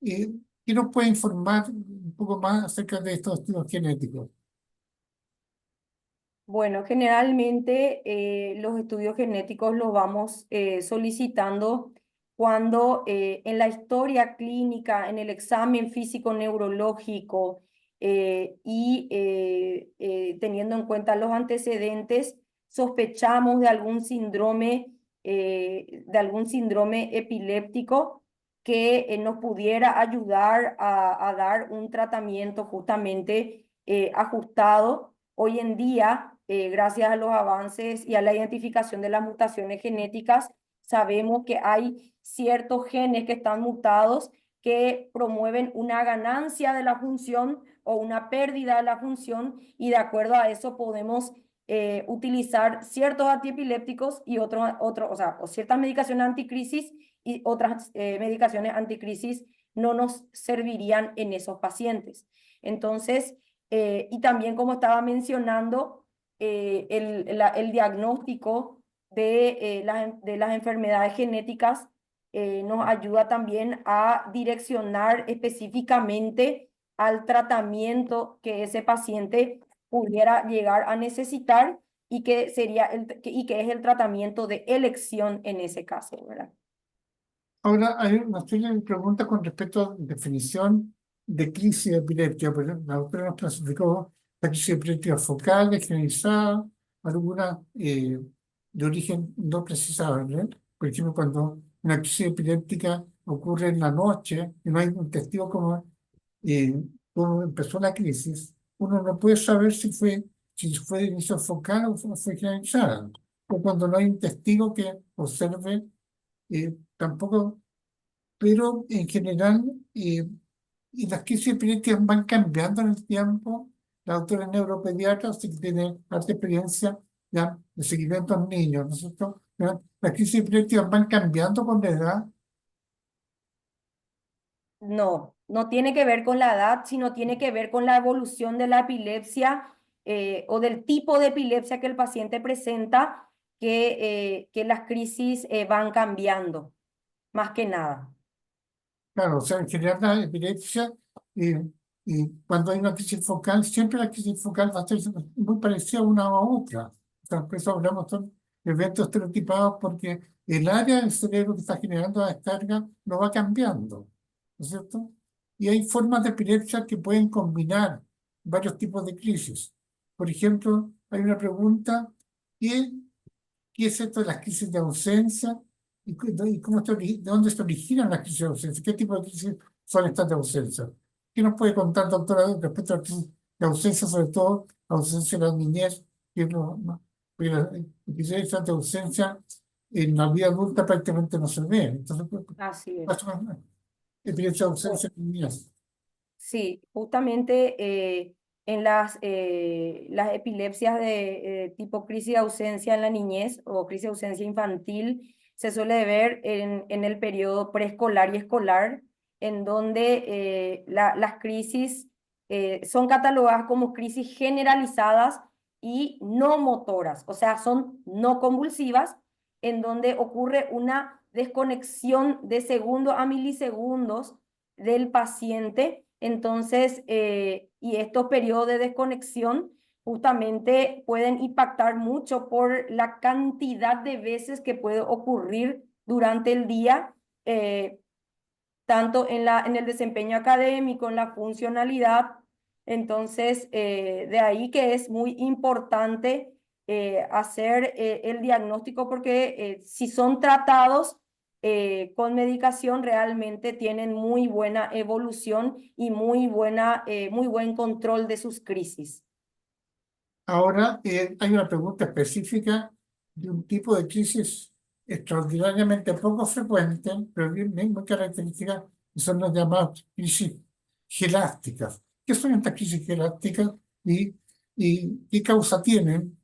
¿Qué nos puede informar un poco más acerca de estos estudios genéticos? Bueno, generalmente los estudios genéticos los vamos solicitando cuando en la historia clínica, en el examen físico-neurológico teniendo en cuenta los antecedentes, sospechamos de algún síndrome epiléptico que nos pudiera ayudar a dar un tratamiento justamente ajustado. Hoy en día, gracias a los avances y a la identificación de las mutaciones genéticas, sabemos que hay ciertos genes que están mutados que promueven una ganancia de la función o una pérdida de la función, y de acuerdo a eso podemos utilizar ciertos antiepilépticos y o sea, o ciertas medicaciones anticrisis y otras medicaciones anticrisis no nos servirían en esos pacientes. Entonces, y también como estaba mencionando, el diagnóstico de las enfermedades genéticas nos ayuda también a direccionar específicamente al tratamiento que ese paciente pudiera llegar a necesitar y que y que es el tratamiento de elección en ese caso, ¿verdad? Ahora hay una serie de preguntas con respecto a definición de crisis epiléptica. Por ejemplo, la doctora nos clasificó la crisis epiléptica focal, generalizada, alguna de origen no precisado, ¿verdad? Por ejemplo, cuando una crisis epiléptica ocurre en la noche y no hay un testigo cómo empezó la crisis, uno no puede saber si fue de inicio focal o fue generalizada. O cuando no hay un testigo que observe, tampoco, pero en general, y las crisis epilépticas van cambiando en el tiempo. La doctora es neuropediatra, así que tiene harta experiencia ya de seguimiento a los niños, ¿no es cierto? ¿Ya? Las crisis epilépticas van cambiando con la edad. No, no tiene que ver con la edad, sino tiene que ver con la evolución de la epilepsia o del tipo de epilepsia que el paciente presenta, que las crisis van cambiando, más que nada. Claro, o sea, en general la epilepsia, y cuando hay una crisis focal, siempre la crisis focal va a ser muy parecida una a otra. O sea, por eso hablamos de eventos estereotipados, porque el área del cerebro que está generando la descarga no va cambiando, ¿no es cierto? Y hay formas de epilepsia que pueden combinar varios tipos de crisis. Por ejemplo, hay una pregunta: ¿qué, qué es esto de las crisis de ausencia? ¿Y cómo de dónde se originan las crisis de ausencia? ¿Qué tipo de crisis son estas de ausencia? ¿Qué nos puede contar, doctora, respecto a la crisis de ausencia, sobre todo ausencia de la niñez? Porque las crisis de ausencia en la vida adulta prácticamente no se ve. Entonces, Así es. pasa una epilepsia de ausencia en niñez. Sí, justamente en las epilepsias de tipo crisis de ausencia en la niñez o crisis de ausencia infantil se suele ver en el periodo preescolar y escolar, en donde las crisis son catalogadas como crisis generalizadas y no motoras, o sea, son no convulsivas, en donde ocurre una desconexión de segundo a milisegundos del paciente. Entonces, y estos periodos de desconexión justamente pueden impactar mucho por la cantidad de veces que puede ocurrir durante el día, tanto en el desempeño académico, en la funcionalidad. Entonces, de ahí que es muy importante hacer el diagnóstico porque si son tratados con medicación realmente tienen muy buena evolución y muy buen control de sus crisis. Ahora, hay una pregunta específica de un tipo de crisis extraordinariamente poco frecuente, pero muy característica, y son las llamadas crisis gelásticas. ¿Qué son estas crisis gelásticas y qué causa tienen?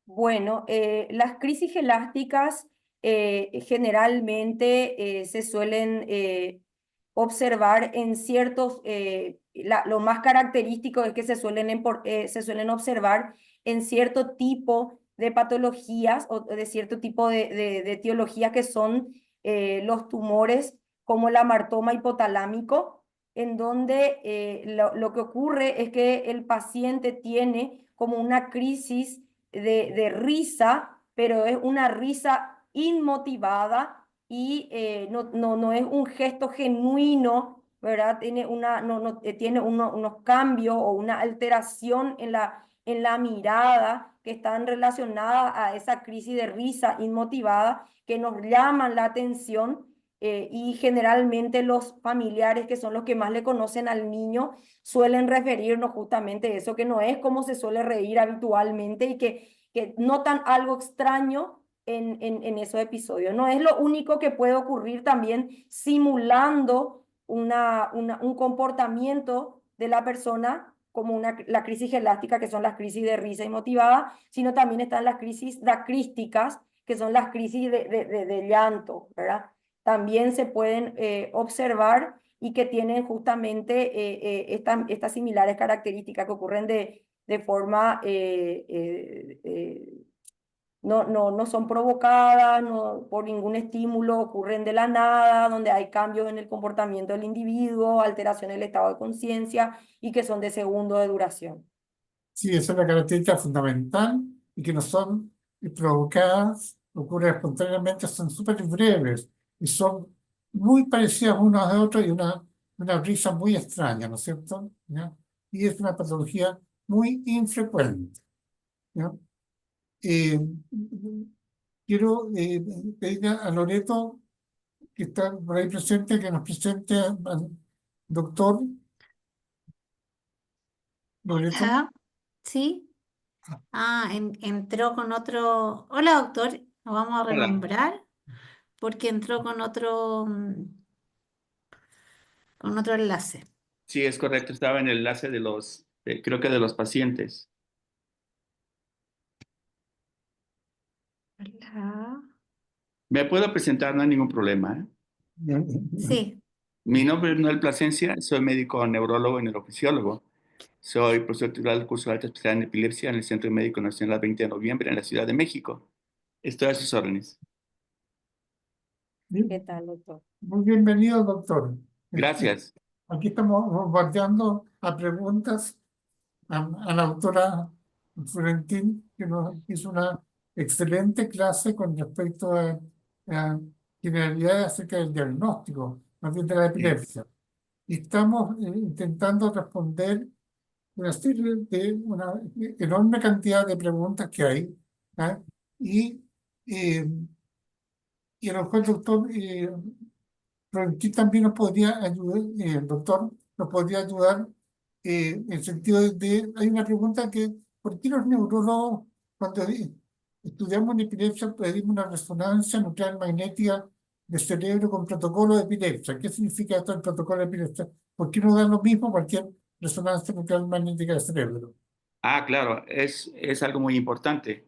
Bueno, las crisis elásticas generalmente se suelen observar en ciertos, lo más característico es que se suelen observar en cierto tipo de patologías o de cierto tipo de etiologías que son los tumores como el amartoma hipotalámico, en donde lo que ocurre es que el paciente tiene como una crisis de risa, pero es una risa inmotivada y no es un gesto genuino, ¿verdad? Tiene, tiene unos cambios o una alteración en la mirada que están relacionadas a esa crisis de risa inmotivada que nos llaman la atención. Y generalmente los familiares, que son los que más le conocen al niño, suelen referirnos justamente eso, que no es como se suele reír habitualmente y que notan algo extraño en esos episodios. No es lo único que puede ocurrir también simulando un comportamiento de la persona como la crisis gelástica, que son las crisis de risa inmotivada, sino también están las crisis dacrísticas, que son las crisis de llanto, ¿verdad? También se pueden observar y que tienen justamente estas similares características que ocurren de forma no son provocadas por ningún estímulo, ocurren de la nada, donde hay cambios en el comportamiento del individuo, alteración del estado de conciencia y que son de segundo de duración. Sí, esa es la característica fundamental y que no son provocadas, ocurren espontáneamente, son súper breves y son muy parecidas unas a otras y una risa muy extraña, ¿no es cierto? ¿Ya? Y es una patología muy infrecuente. ¿Ya? Eh, quiero pedir a Loreto, que está por ahí presente, que nos presente al doctor Loreto. Ajá, sí. Entró con otro. Hola, doctor. Lo vamos a Hola. renombrar porque entró con otro enlace. Sí, es correcto. Estaba en el enlace de creo que de los pacientes. Hola. Me puedo presentar, no hay ningún problema, ¿eh? Sí. Mi nombre es Noel Plasencia, soy médico neurólogo y neurofisiólogo. Soy profesor titular del curso de alta especialidad en epilepsia en el Centro Médico Nacional 20 de noviembre en la Ciudad de México. Estoy a sus órdenes. ¿Qué tal, doctor? Muy bienvenido, doctor. Gracias. Aquí estamos bombardeando a preguntas a la doctora Florentín, que nos hizo una excelente clase con respecto a generalidades acerca del diagnóstico, más bien de la epilepsia. Y estamos intentando responder una serie de una enorme cantidad de preguntas que hay. ¿Ah? Y, eh, y a lo mejor el doctor Florentín también nos podría ayudar, el doctor nos podría ayudar en el sentido hay una pregunta que, ¿por qué los neurólogos cuando estudiamos en epilepsia pedimos una resonancia nuclear magnética del cerebro con protocolo de epilepsia? ¿Qué significa esto el protocolo de epilepsia? ¿Por qué no dan lo mismo cualquier resonancia nuclear magnética del cerebro? Claro, es algo muy importante,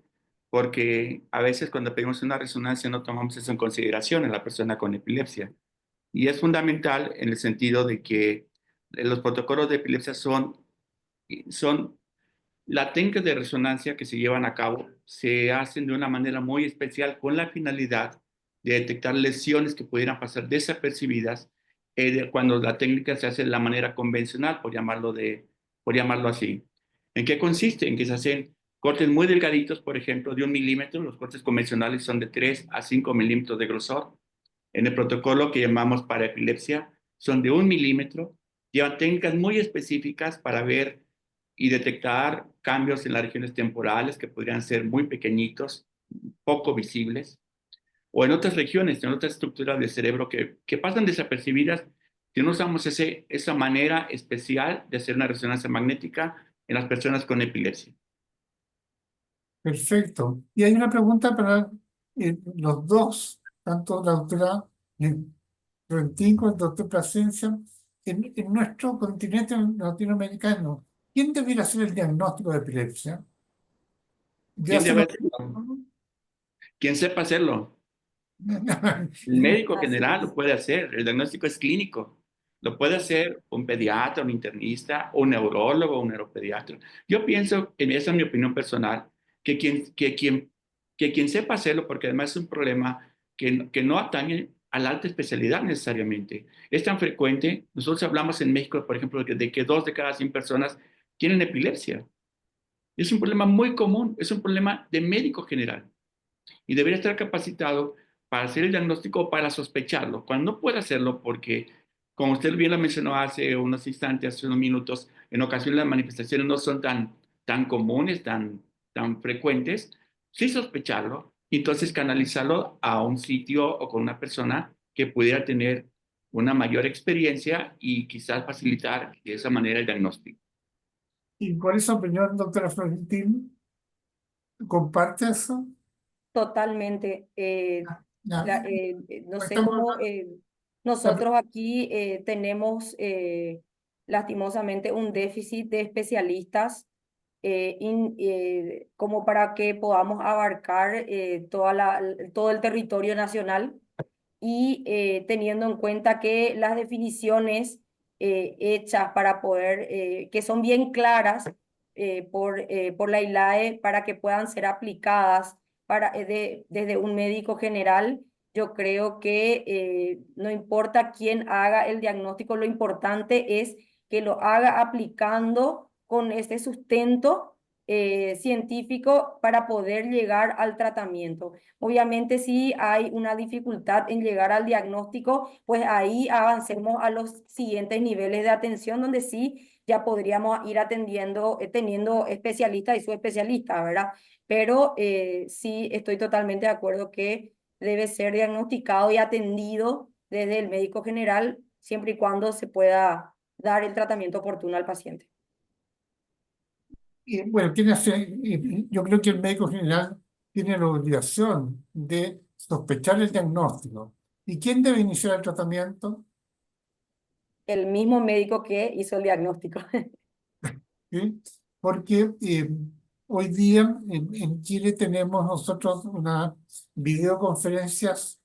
porque a veces cuando pedimos una resonancia no tomamos eso en consideración en la persona con epilepsia. Y es fundamental en el sentido de que los protocolos de epilepsia son la técnica de resonancia que se llevan a cabo, se hacen de una manera muy especial con la finalidad de detectar lesiones que pudieran pasar desapercibidas cuando la técnica se hace de la manera convencional, por llamarlo así. ¿En qué consiste? En que se hacen cortes muy delgaditos, por ejemplo, de 1 milímetro. Los cortes convencionales son de 3 a 5 milímetros de grosor. En el protocolo que llamamos para epilepsia son de 1 milímetro. Llevan técnicas muy específicas para ver y detectar cambios en las regiones temporales que podrían ser muy pequeñitos, poco visibles, o en otras regiones, en otras estructuras del cerebro que pasan desapercibidas si no usamos esa manera especial de hacer una resonancia magnética en las personas con epilepsia. Perfecto. Y hay una pregunta para los dos, tanto la doctora Florentín como el doctor Plasencia. En nuestro continente latinoamericano, ¿quién debería hacer el diagnóstico de epilepsia? ¿Debe ¿Quién debe hacerlo? hacerlo? ¿Quién sepa hacerlo? El médico Así general es. lo puede hacer, el diagnóstico es clínico. Lo puede hacer un pediatra, un internista, un neurólogo, un neuropediatra. Yo pienso, esa es mi opinión personal, que quien sepa hacerlo, porque además es un problema que no atañe a la alta especialidad necesariamente. Es tan frecuente, nosotros hablamos en México, por ejemplo, de que 2 de cada 100 personas tienen epilepsia. Es un problema muy común, es un problema de médico general y debería estar capacitado para hacer el diagnóstico o para sospecharlo. Cuando no puede hacerlo, porque, como usted bien lo mencionó hace unos instantes, hace unos minutos, en ocasiones las manifestaciones no son tan comunes, tan frecuentes, sí sospecharlo, y entonces canalizarlo a un sitio o con una persona que pudiera tener una mayor experiencia y quizás facilitar de esa manera el diagnóstico. Y por esa opinión, doctora Florentín, ¿comparte eso? Totalmente. Ya, No sé estamos, cómo nosotros aquí tenemos lastimosamente un déficit de especialistas como para que podamos abarcar todo el territorio nacional y teniendo en cuenta que las definiciones hechas para poder, que son bien claras por la ILAE para que puedan ser aplicadas desde un médico general, yo creo que no importa quién haga el diagnóstico, lo importante es que lo haga aplicando con este sustento científico para poder llegar al tratamiento. Obviamente, si hay una dificultad en llegar al diagnóstico, pues ahí avancemos a los siguientes niveles de atención, donde sí ya podríamos ir atendiendo, teniendo especialistas y subespecialistas, ¿verdad? Pero sí estoy totalmente de acuerdo que debe ser diagnosticado y atendido desde el médico general, siempre y cuando se pueda dar el tratamiento oportuno al paciente. Y bueno, yo creo que el médico general tiene la obligación de sospechar el diagnóstico. ¿Y quién debe iniciar el tratamiento? El mismo médico que hizo el diagnóstico. ¿Sí? Porque hoy día en Chile tenemos nosotros unas videoconferencias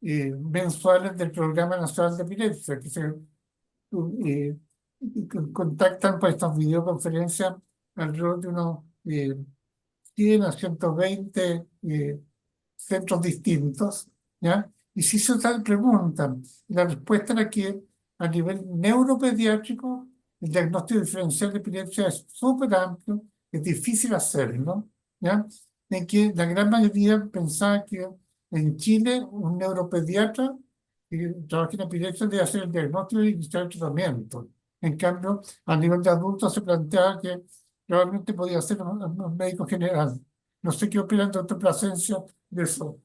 mensuales del Programa Nacional de Epilepsia, que se eh, contactan por estas videoconferencias alrededor de unos 100 a 120 centros distintos, ¿ya? Y si se tal preguntan, la respuesta era que a nivel neuropediátrico el diagnóstico diferencial de epilepsia es súper amplio, es difícil hacerlo, ¿ya? En que la gran mayoría pensaba que en Chile un neuropediatra que trabaja en epilepsia debe hacer el diagnóstico y iniciar el tratamiento. En cambio, a nivel de adultos se planteaba que probablemente podía ser un médico general. No sé qué opinan, doctor Plasencia, de eso.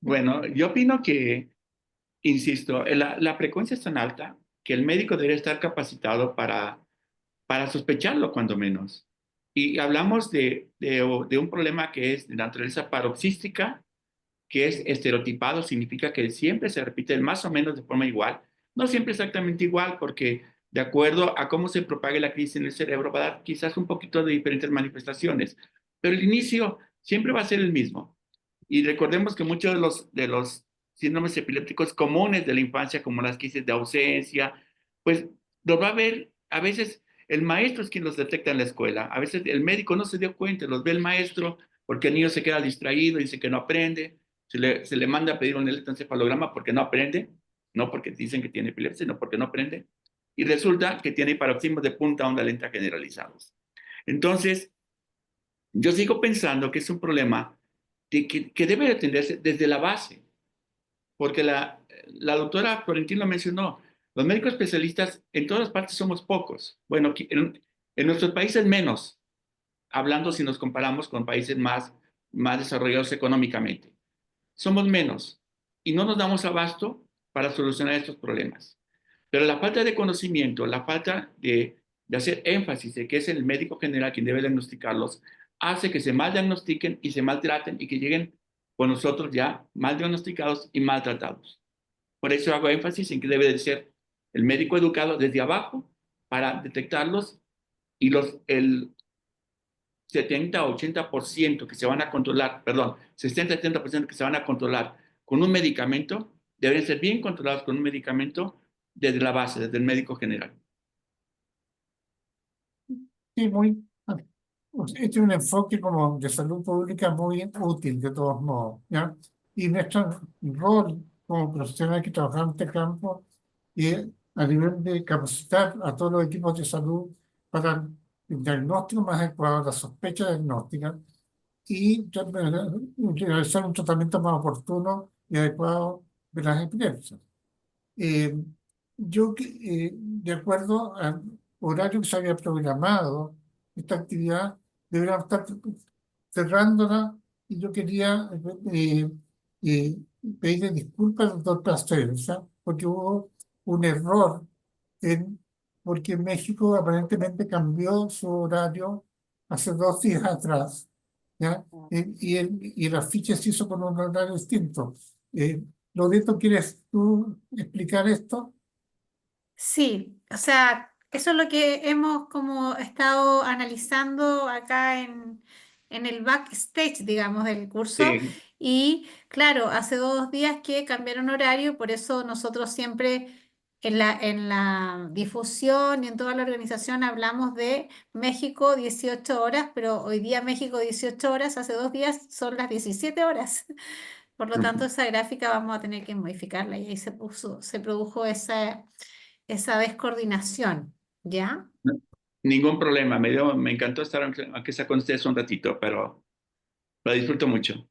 Bueno, yo opino que, insisto, la frecuencia es tan alta que el médico debe estar capacitado para sospecharlo, cuando menos. Y hablamos de un problema que es de naturaleza paroxística, que es estereotipado, significa que siempre se repite más o menos de forma igual. No siempre exactamente igual, porque de acuerdo a cómo se propague la crisis en el cerebro, va a dar quizás un poquito de diferentes manifestaciones. Pero el inicio siempre va a ser el mismo. Y recordemos que muchos de los síndromes epilépticos comunes de la infancia, como las crisis de ausencia, pues los va a ver, a veces el maestro es quien los detecta en la escuela, a veces el médico no se dio cuenta, los ve el maestro porque el niño se queda distraído, dice que no aprende, se le manda a pedir un electroencefalograma porque no aprende, no porque dicen que tiene epilepsia, sino porque no aprende, y resulta que tiene paroxismos de punta onda lenta generalizados. Entonces, yo sigo pensando que es un problema que debe atenderse desde la base, porque la doctora Florentín lo mencionó, los médicos especialistas en todas partes somos pocos. Bueno, en nuestros países menos, hablando si nos comparamos con países más desarrollados económicamente. Somos menos y no nos damos abasto para solucionar estos problemas. Pero la falta de conocimiento, la falta de hacer énfasis de que es el médico general quien debe diagnosticarlos, hace que se mal diagnostiquen y se maltraten y que lleguen con nosotros ya mal diagnosticados y maltratados. Por eso hago énfasis en que debe de ser el médico educado desde abajo para detectarlos y el 70 o 80% que se van a controlar, perdón, 60-70% que se van a controlar con un medicamento, deben ser bien controlados con un medicamento desde la base, desde el médico general. Sí, este es un enfoque como de salud pública muy útil de todos modos, ¿ya? Y nuestro rol como profesionales que trabajamos en este campo es a nivel de capacitar a todos los equipos de salud para el diagnóstico más adecuado, la sospecha diagnóstica y realizar un tratamiento más oportuno y adecuado de las epilepsias. Eh, de acuerdo al horario que se había programado, esta actividad deberíamos estar cerrándola y yo quería pedirle disculpas al doctor Plasencia porque hubo un error porque México aparentemente cambió su horario hace 2 días atrás, ¿ya? Y el afiche se hizo con un horario distinto. Loreto, ¿quieres tú explicar esto? Sí, o sea, Eso es lo que hemos como estado analizando acá en el backstage, digamos, del curso. Sí, Y claro, hace 2 días que cambiaron horario, por eso nosotros siempre en la difusión y en toda la organización hablamos de México 18 horas, pero hoy día México 18 horas, hace 2 días son las 17 horas. Por lo tanto, esa gráfica vamos a tener que modificarla y ahí se produjo esa descoordinación, ¿ya? ningún problema. Me encantó estar aunque sea con ustedes un ratito, pero lo disfruto mucho.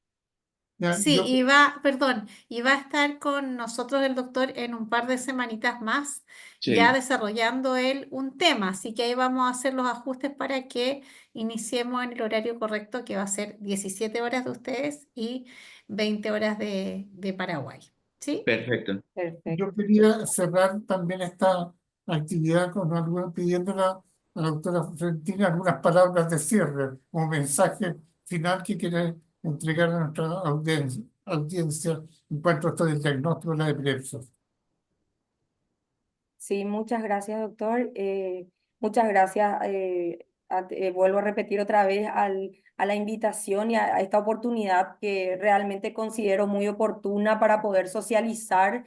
Ya, Sí, perdón, y va a estar con nosotros el doctor en un par de semanitas más, ya Sí, desarrollando él un tema, así que ahí vamos a hacer los ajustes para que iniciemos en el horario correcto, que va a ser 17 horas de ustedes y 20 horas de Paraguay, ¿sí? perfecto. Perfecto. yo quería cerrar también esta actividad con pidiéndole a la doctora Florentina algunas palabras de cierre o mensaje final que quiere entregar a nuestra audiencia en cuanto a esto del diagnóstico de la epilepsia. Sí, muchas gracias, doctor. Muchas gracias. Vuelvo a repetir otra vez a la invitación y a esta oportunidad que realmente considero muy oportuna para poder socializar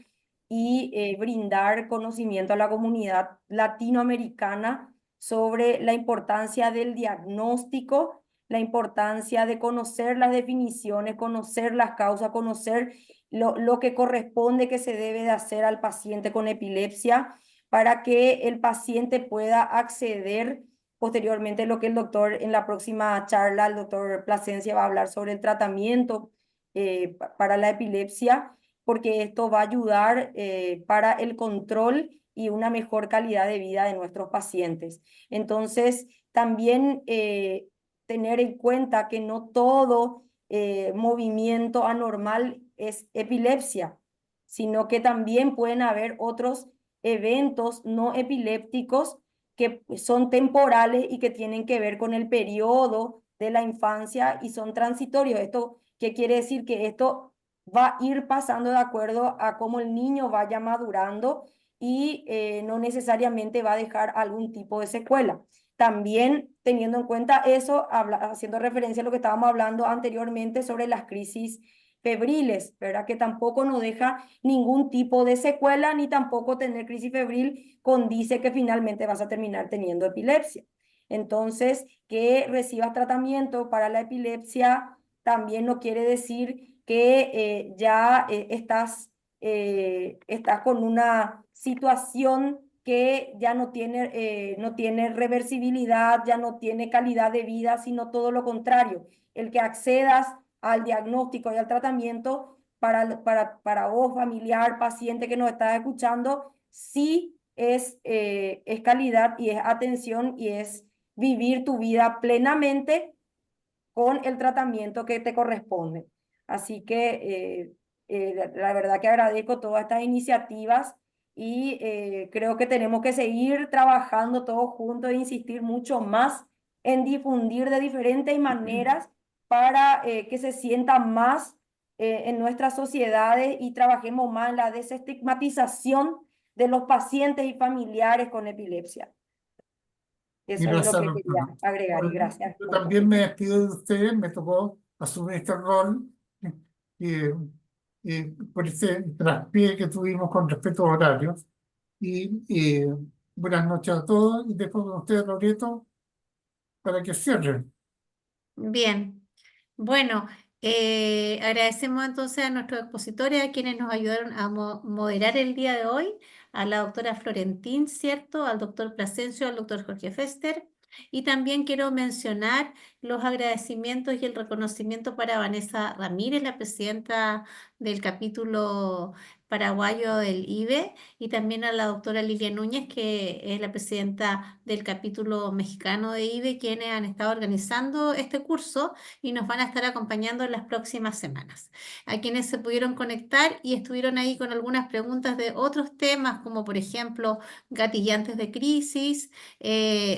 y brindar conocimiento a la comunidad latinoamericana sobre la importancia del diagnóstico, la importancia de conocer las definiciones, conocer las causas, conocer lo que corresponde que se debe de hacer al paciente con epilepsia para que el paciente pueda acceder posteriormente lo que el doctor en la próxima charla, el doctor Plasencia va a hablar sobre el tratamiento para la epilepsia, porque esto va a ayudar para el control y una mejor calidad de vida de nuestros pacientes. Entonces, también tener en cuenta que no todo movimiento anormal es epilepsia, sino que también pueden haber otros eventos no epilépticos que son temporales y que tienen que ver con el periodo de la infancia y son transitorios. ¿Esto qué quiere decir? Que esto va a ir pasando de acuerdo a cómo el niño vaya madurando y no necesariamente va a dejar algún tipo de secuela. También teniendo en cuenta eso, haciendo referencia a lo que estábamos hablando anteriormente sobre las crisis febriles, ¿verdad? Que tampoco nos deja ningún tipo de secuela, ni tampoco tener crisis febril condice que finalmente vas a terminar teniendo epilepsia. Entonces, que recibas tratamiento para la epilepsia también no quiere decir que ya estás con una situación que ya no tiene reversibilidad, ya no tiene calidad de vida, sino todo lo contrario. El que accedas al diagnóstico y al tratamiento para vos, familiar, paciente que nos está escuchando, sí es calidad y es atención y es vivir tu vida plenamente con el tratamiento que te corresponde. Así que la verdad que agradezco todas estas iniciativas y creo que tenemos que seguir trabajando todos juntos e insistir mucho más en difundir de diferentes maneras para que se sienta más en nuestras sociedades y trabajemos más en la desestigmatización de los pacientes y familiares con epilepsia. Eso es lo Gracias, que quería doctora. agregar y Bueno, gracias yo por también me escuchar. despido de ustedes, me tocó asumir este rol eh, por ese traspié que tuvimos con respecto a horarios. Y buenas noches a todos y después con ustedes, Loreto, para que cierren. Bien, bueno, agradecemos entonces a nuestros expositores, a quienes nos ayudaron a moderar el día de hoy, a la doctora Florentín, ¿cierto? Al doctor Plasencio, al doctor Jorge Fester. Y también quiero mencionar los agradecimientos y el reconocimiento para Vanessa Ramírez, la presidenta del capítulo paraguayo del IBE, y también a la doctora Lilia Núñez, que es la presidenta del capítulo mexicano de IBE, quienes han estado organizando este curso y nos van a estar acompañando en las próximas semanas. A quienes se pudieron conectar y estuvieron ahí con algunas preguntas de otros temas, como por ejemplo gatillantes de crisis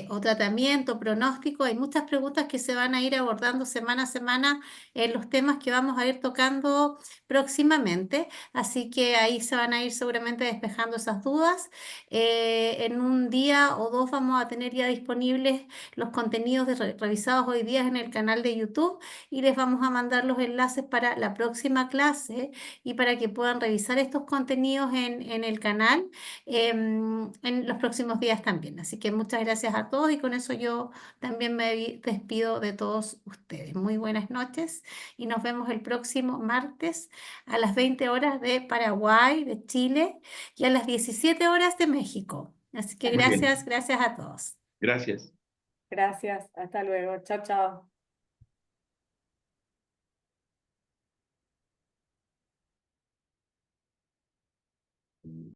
o tratamiento, pronóstico. Hay muchas preguntas que se van a ir abordando semana a semana en los temas que vamos a ir tocando próximamente próximamente, así que ahí se van a ir seguramente despejando esas dudas. En un día o dos vamos a tener ya disponibles los contenidos revisados hoy día en el canal de YouTube y les vamos a mandar los enlaces para la próxima clase y para que puedan revisar estos contenidos en el canal en los próximos días también. Así que muchas gracias a todos y con eso yo también me despido de todos ustedes. Muy buenas noches y nos vemos el próximo martes a las 20 horas de Paraguay, de Chile y a las 17 horas de México. Así que Muy bien, gracias a todos. gracias. Gracias, hasta luego. Chao, chao.